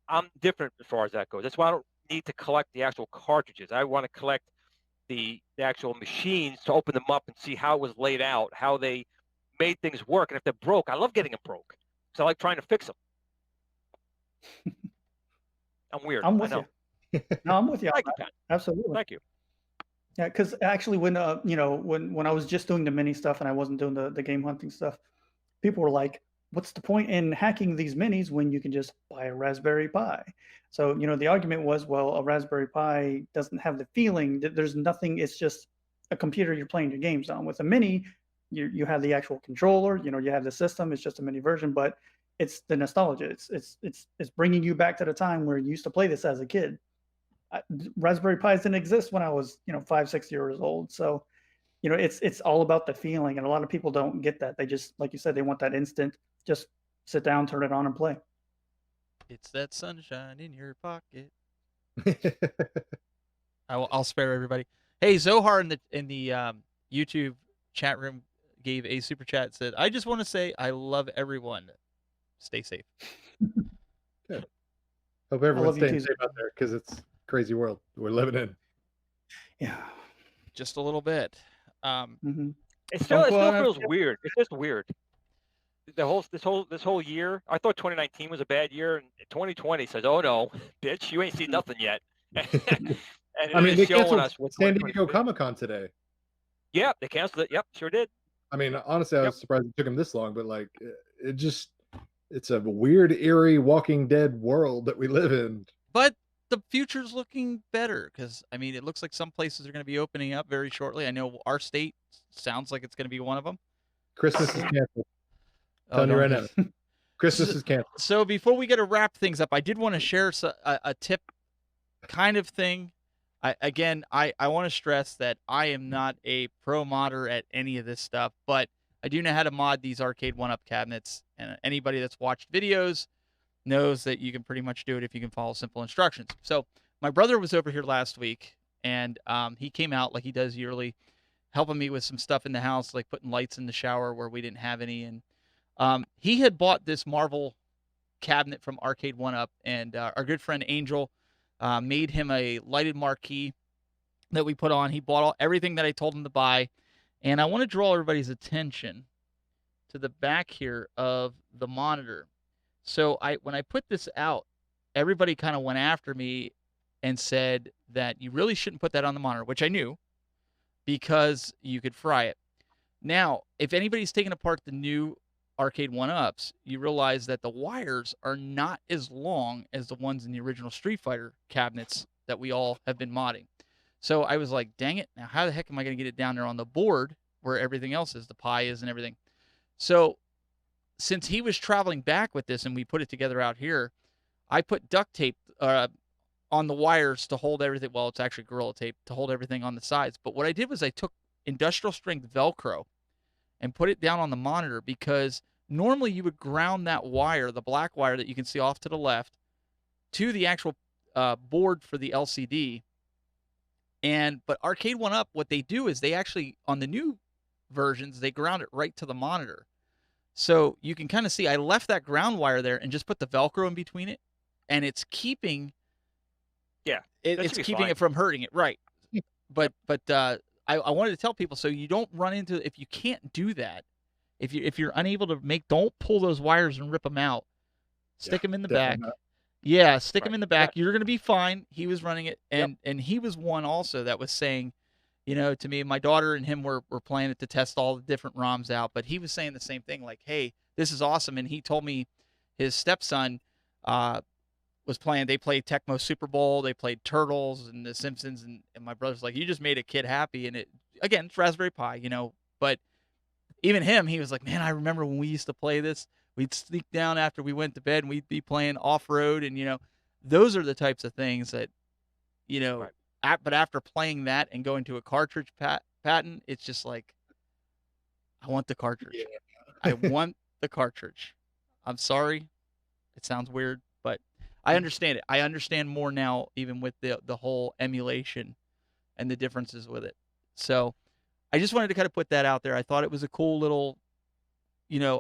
I'm different as far as that goes. That's why I don't need to collect the actual cartridges. I want to collect the actual machines to open them up and see how it was laid out, how they made things work. And if they're broke, I love getting them broke. So I like trying to fix them. I'm weird. I'm I with know. you. No, I'm with you. Thank you, Pat. Absolutely. Thank you. Yeah, because actually, when when I was just doing the mini stuff and I wasn't doing the game hunting stuff, people were like, "What's the point in hacking these minis when you can just buy a Raspberry Pi?" So the argument was, well, a Raspberry Pi doesn't have the feeling that there's nothing. It's just a computer you're playing your games on. With a mini, you have the actual controller. You have the system. It's just a mini version, but it's the nostalgia. It's bringing you back to the time where you used to play this as a kid. Raspberry Pis didn't exist when I was 5-6 years old, so it's all about the feeling, and a lot of people don't get that. They just, like you said, they want that instant, just sit down, turn it on, and play. It's that sunshine in your pocket. I'll spare everybody. Hey, Zohar in the YouTube chat room gave a super chat, said, "I just want to say I love everyone. Stay safe." Good. Hope everyone's staying safe out there, because it's a crazy world we're living in. Yeah, just a little bit. It still feels weird. It's just weird. This whole year, I thought 2019 was a bad year, and 2020 says, "Oh no, bitch, you ain't seen nothing yet." And I mean, they canceled San Diego Comic-Con today. Yeah, they canceled it. Yep, sure did. I mean, honestly, I was surprised it took them this long, but like, it's a weird, eerie, Walking Dead world that we live in. But the future's looking better, because I mean, it looks like some places are going to be opening up very shortly. I know our state sounds like it's going to be one of them. Christmas is canceled. Telling you right now, Christmas is canceled. So before we get to wrap things up, I did want to share a tip kind of thing. I want to stress that I am not a pro modder at any of this stuff, but I do know how to mod these arcade 1-up cabinets, and anybody that's watched videos knows that you can pretty much do it if you can follow simple instructions. So my brother was over here last week, and he came out like he does yearly, helping me with some stuff in the house, like putting lights in the shower where we didn't have any. And he had bought this Marvel cabinet from Arcade 1-Up, and our good friend Angel made him a lighted marquee that we put on. He bought everything that I told him to buy, and I want to draw everybody's attention to the back here of the monitor. So when I put this out, everybody kind of went after me and said that you really shouldn't put that on the monitor, which I knew, because you could fry it. Now, if anybody's taken apart the new Arcade 1-Ups, you realize that the wires are not as long as the ones in the original Street Fighter cabinets that we all have been modding. So I was like, dang it, now how the heck am I going to get it down there on the board where everything else is, the Pi is and everything? So since he was traveling back with this and we put it together out here, I put duct tape on the wires to hold everything. Well, it's actually Gorilla Tape to hold everything on the sides. But what I did was I took industrial strength Velcro and put it down on the monitor, because normally you would ground that wire, the black wire that you can see off to the left, to the actual board for the LCD. But Arcade 1-Up, what they do is they actually, on the new versions, they ground it right to the monitor. So you can kind of see I left that ground wire there and just put the Velcro in between it, and it's keeping it's keeping it from hurting it, right? But I wanted to tell people, so you don't run into, if you can't do that, if you're unable to don't pull those wires and rip them out. Stick them in the back. Yeah, stick them in the back. You're going to be fine. He was running it, and he was one also that was saying, to me, my daughter and him were playing it to test all the different ROMs out, but he was saying the same thing, like, hey, this is awesome. And he told me his stepson was playing. They played Tecmo Super Bowl. They played Turtles and The Simpsons, and my brother's like, you just made a kid happy. And it's Raspberry Pi, but even him, he was like, man, I remember when we used to play this. We'd sneak down after we went to bed, and we'd be playing off-road, and, those are the types of things that, but after playing that and going to a cartridge Patton, it's just like, I want the cartridge. Yeah. I want the cartridge. I'm sorry. It sounds weird, but I understand it. I understand more now, even with the whole emulation and the differences with it. So I just wanted to kind of put that out there. I thought it was a cool little,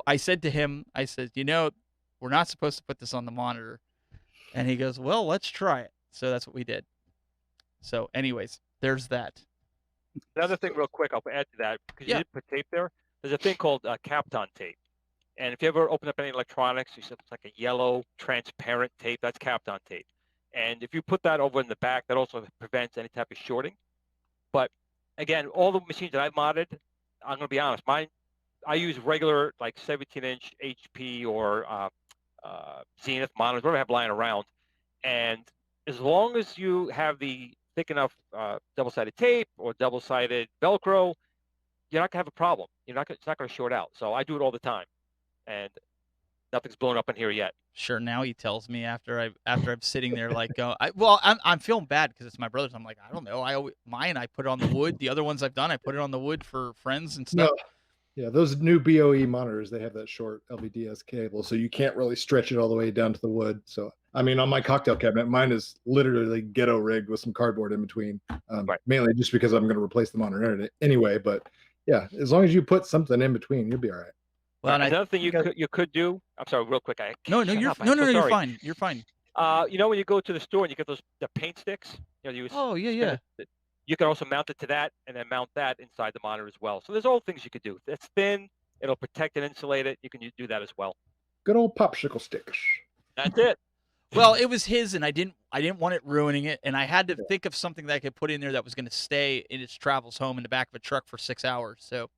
I said to him, I said, we're not supposed to put this on the monitor. And he goes, well, let's try it. So that's what we did. So anyways, there's that. Another thing real quick, I'll add to that, because you did put tape there. There's a thing called Kapton tape. And if you ever open up any electronics, you see it's like a yellow transparent tape. That's Kapton tape. And if you put that over in the back, that also prevents any type of shorting. But again, all the machines that I've modded, I'm going to be honest, I use regular like 17-inch HP or Zenith monitors, whatever I have lying around. And as long as you have the thick enough double-sided tape or double-sided Velcro, you're not going to have a problem. It's not going to short out. So I do it all the time. And nothing's blown up in here yet. Sure. Now he tells me after I'm sitting there like, I'm feeling bad because it's my brother's. I'm like, I don't know. I put it on the wood. The other ones I've done, I put it on the wood for friends and stuff. No. Yeah, those new BOE monitors, they have that short LVDS cable, so you can't really stretch it all the way down to the wood. So, I mean, on my cocktail cabinet, mine is literally ghetto rigged with some cardboard in between, mainly just because I'm going to replace the monitor anyway. But yeah, as long as you put something in between, you'll be all right. Well, another thing you could do. I'm sorry, real quick. No, you're fine. You're fine. When you go to the store and you get the paint sticks, yeah. You can also mount it to that and then mount that inside the monitor as well. So there's all things you could do. It's thin. It'll protect and insulate it. You can do that as well. Good old popsicle sticks. That's it. Well, it was his, and I didn't want it ruining it, and I had to think of something that I could put in there that was going to stay in its travels home in the back of a truck for 6 hours. So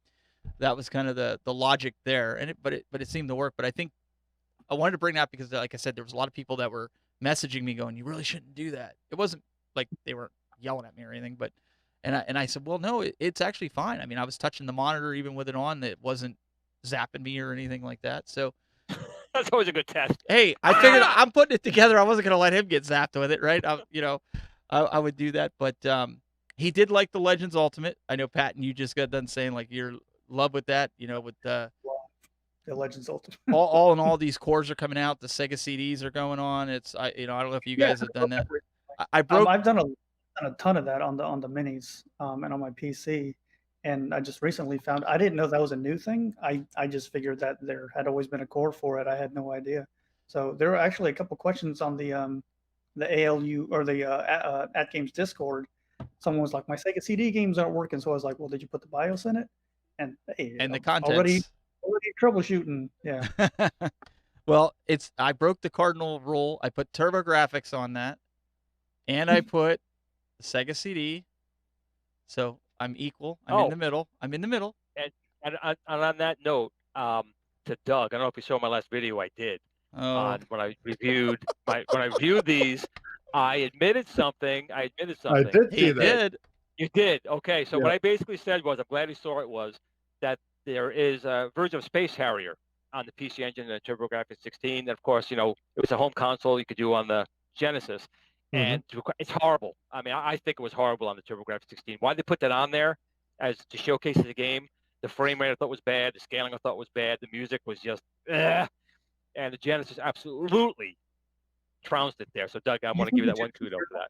that was kind of the logic there, but it seemed to work. But I think I wanted to bring that because, like I said, there was a lot of people that were messaging me going, "You really shouldn't do that." It wasn't like they were yelling at me or anything, but and I said, well, no, it's actually fine. I mean, I was touching the monitor even with it on. It wasn't zapping me or anything like that. So that's always a good test. Hey, I figured I'm putting it together. I wasn't going to let him get zapped with it, right? I would do that. But he did like the Legends Ultimate. I know, Patton, you just got done saying like you're in love with that, with the Legends Ultimate. all in all, these cores are coming out. The Sega CDs are going on. I don't know if you guys have done that. I've done a ton of that on the minis and on my PC. And I just recently found, I didn't know that was a new thing. I just figured that there had always been a core for it. I had no idea. So there were actually a couple questions on the ALU or the At Games Discord. Someone was like, my Sega CD games aren't working. So I was like, well, did you put the BIOS in it? And hey, and the contents. Already troubleshooting. Yeah. Well, I broke the cardinal rule. I put TurboGrafx on that, and I put the Sega CD. So I'm equal. I'm in the middle. And on that note, to Doug, I don't know if you saw my last video I did when I reviewed these. I admitted something. I did see that. You did. Okay. So what I basically said was, I'm glad you saw it, was that there is a version of Space Harrier on the PC Engine and TurboGrafx 16. And of course, it was a home console you could do on the Genesis. And it's horrible. I mean, I think it was horrible on the TurboGrafx 16. Why they put that on there as to showcase the game? The frame rate I thought was bad. The scaling I thought was bad. The music was just, and the Genesis absolutely trounced it there. So Doug, I want to give you that one kudo for that.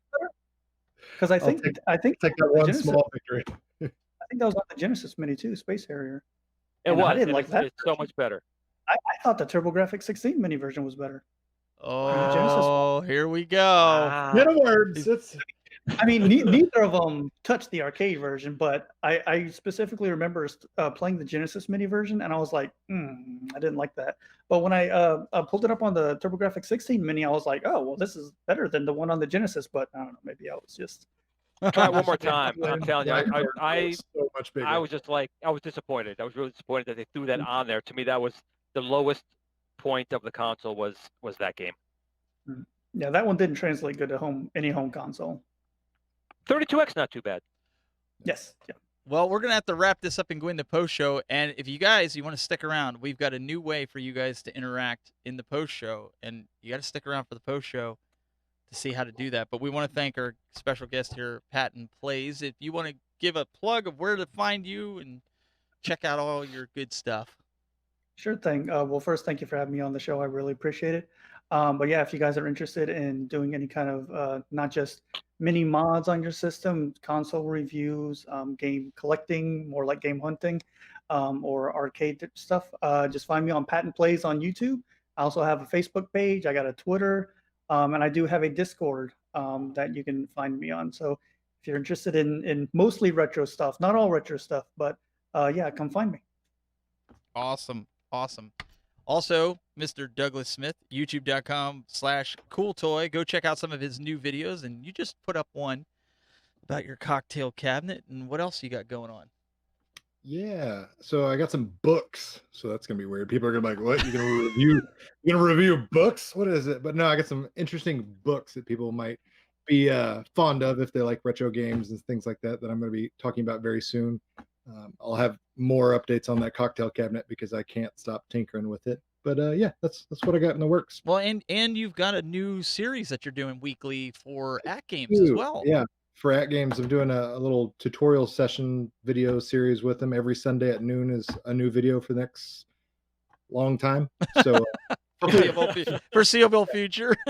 Because I think take that one small victory. I think that was on the Genesis Mini too, Space Harrier. It was. I didn't like that. It's so much better. I thought the TurboGrafx 16 mini version was better. Oh, here we go. Wow. Middle words. I mean, neither of them touched the arcade version, but I specifically remember playing the Genesis mini version, and I was like, I didn't like that. But when I pulled it up on the TurboGrafx 16 mini, I was like, oh, well, this is better than the one on the Genesis. But I don't know, maybe I was just... Try it one more time. I'm telling you, so much bigger. I was disappointed. I was really disappointed that they threw that on there. To me, that was the lowest point of the console was that game. Yeah, that one didn't translate good to any home console. 32X, not too bad. Yes. Yeah. Well, we're going to have to wrap this up and go into post-show. And if you want to stick around, we've got a new way for you guys to interact in the post-show. And you got to stick around for the post-show to see how to do that. But we want to thank our special guest here, Patton Plays. If you want to give a plug of where to find you and check out all your good stuff. Sure thing. Well, first, thank you for having me on the show. I really appreciate it. But yeah, if you guys are interested in doing any kind of not just mini mods on your system, console reviews, game collecting, more like game hunting, or arcade stuff, just find me on Patton Plays on YouTube. I also have a Facebook page. I got a Twitter, and I do have a Discord that you can find me on. So if you're interested in mostly retro stuff, not all retro stuff, but yeah, come find me. Awesome. Awesome. Also, Mr. Douglas Smith, youtube.com/cooltoy. Go check out some of his new videos. And you just put up one about your cocktail cabinet. And what else you got going on? Yeah, so I got some books, so that's gonna be weird. People are gonna be like, "What? You're gonna review? You're gonna review books? What is it?" But no, I got some interesting books that people might be fond of if they like retro games and things like that. That I'm gonna be talking about very soon. I'll have more updates on that cocktail cabinet because I can't stop tinkering with it. But yeah, that's what I got in the works. Well, and you've got a new series that you're doing weekly for At Games as well. Yeah, for At Games, I'm doing a little tutorial session video series with them. Every Sunday at noon is a new video for the next long time. So foreseeable future.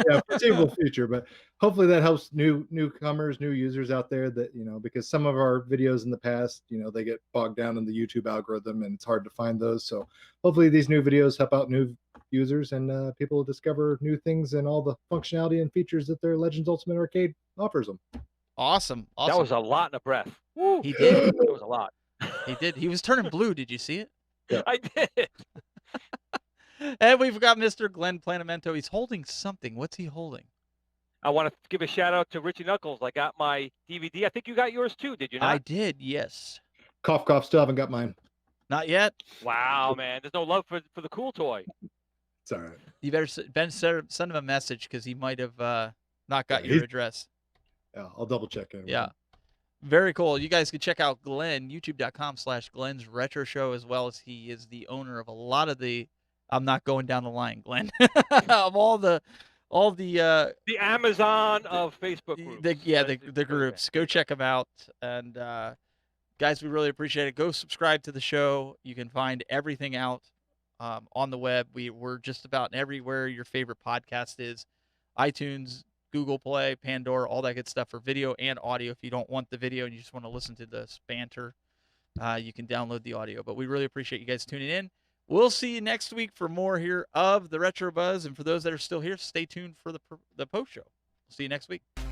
yeah, foreseeable future. But hopefully that helps newcomers, new users out there that, because some of our videos in the past, they get bogged down in the YouTube algorithm and it's hard to find those. So hopefully these new videos help out new users and people discover new things and all the functionality and features that their Legends Ultimate Arcade offers them. Awesome. That was a lot in a breath. Woo. He did. It was a lot. He did. He was turning blue. Did you see it? Yeah. I did. And we've got Mr. Glen Planamento. He's holding something. What's he holding? I want to give a shout out to Richie Knuckles. I got my DVD. I think you got yours too, did you not? I did, yes. Cough, cough, still haven't got mine. Not yet. Wow, man. There's no love for the cool toy. It's all right. You better send him a message because he might have not got your address. Yeah, I'll double check it. Yeah. Very cool. You guys can check out Glen, youtube.com/Glen's Retro Show, as well as he is the owner of a lot of the, I'm not going down the line, Glen, of all the Amazon of Facebook groups. The groups. Go check them out. And guys, we really appreciate it. Go subscribe to the show. You can find everything out on the web. We're just about everywhere your favorite podcast is. iTunes, Google Play, Pandora, all that good stuff for video and audio. If you don't want the video and you just want to listen to the banter, you can download the audio. But we really appreciate you guys tuning in. We'll see you next week for more here of the Retro Buzz. And for those that are still here, stay tuned for the post show. See you next week.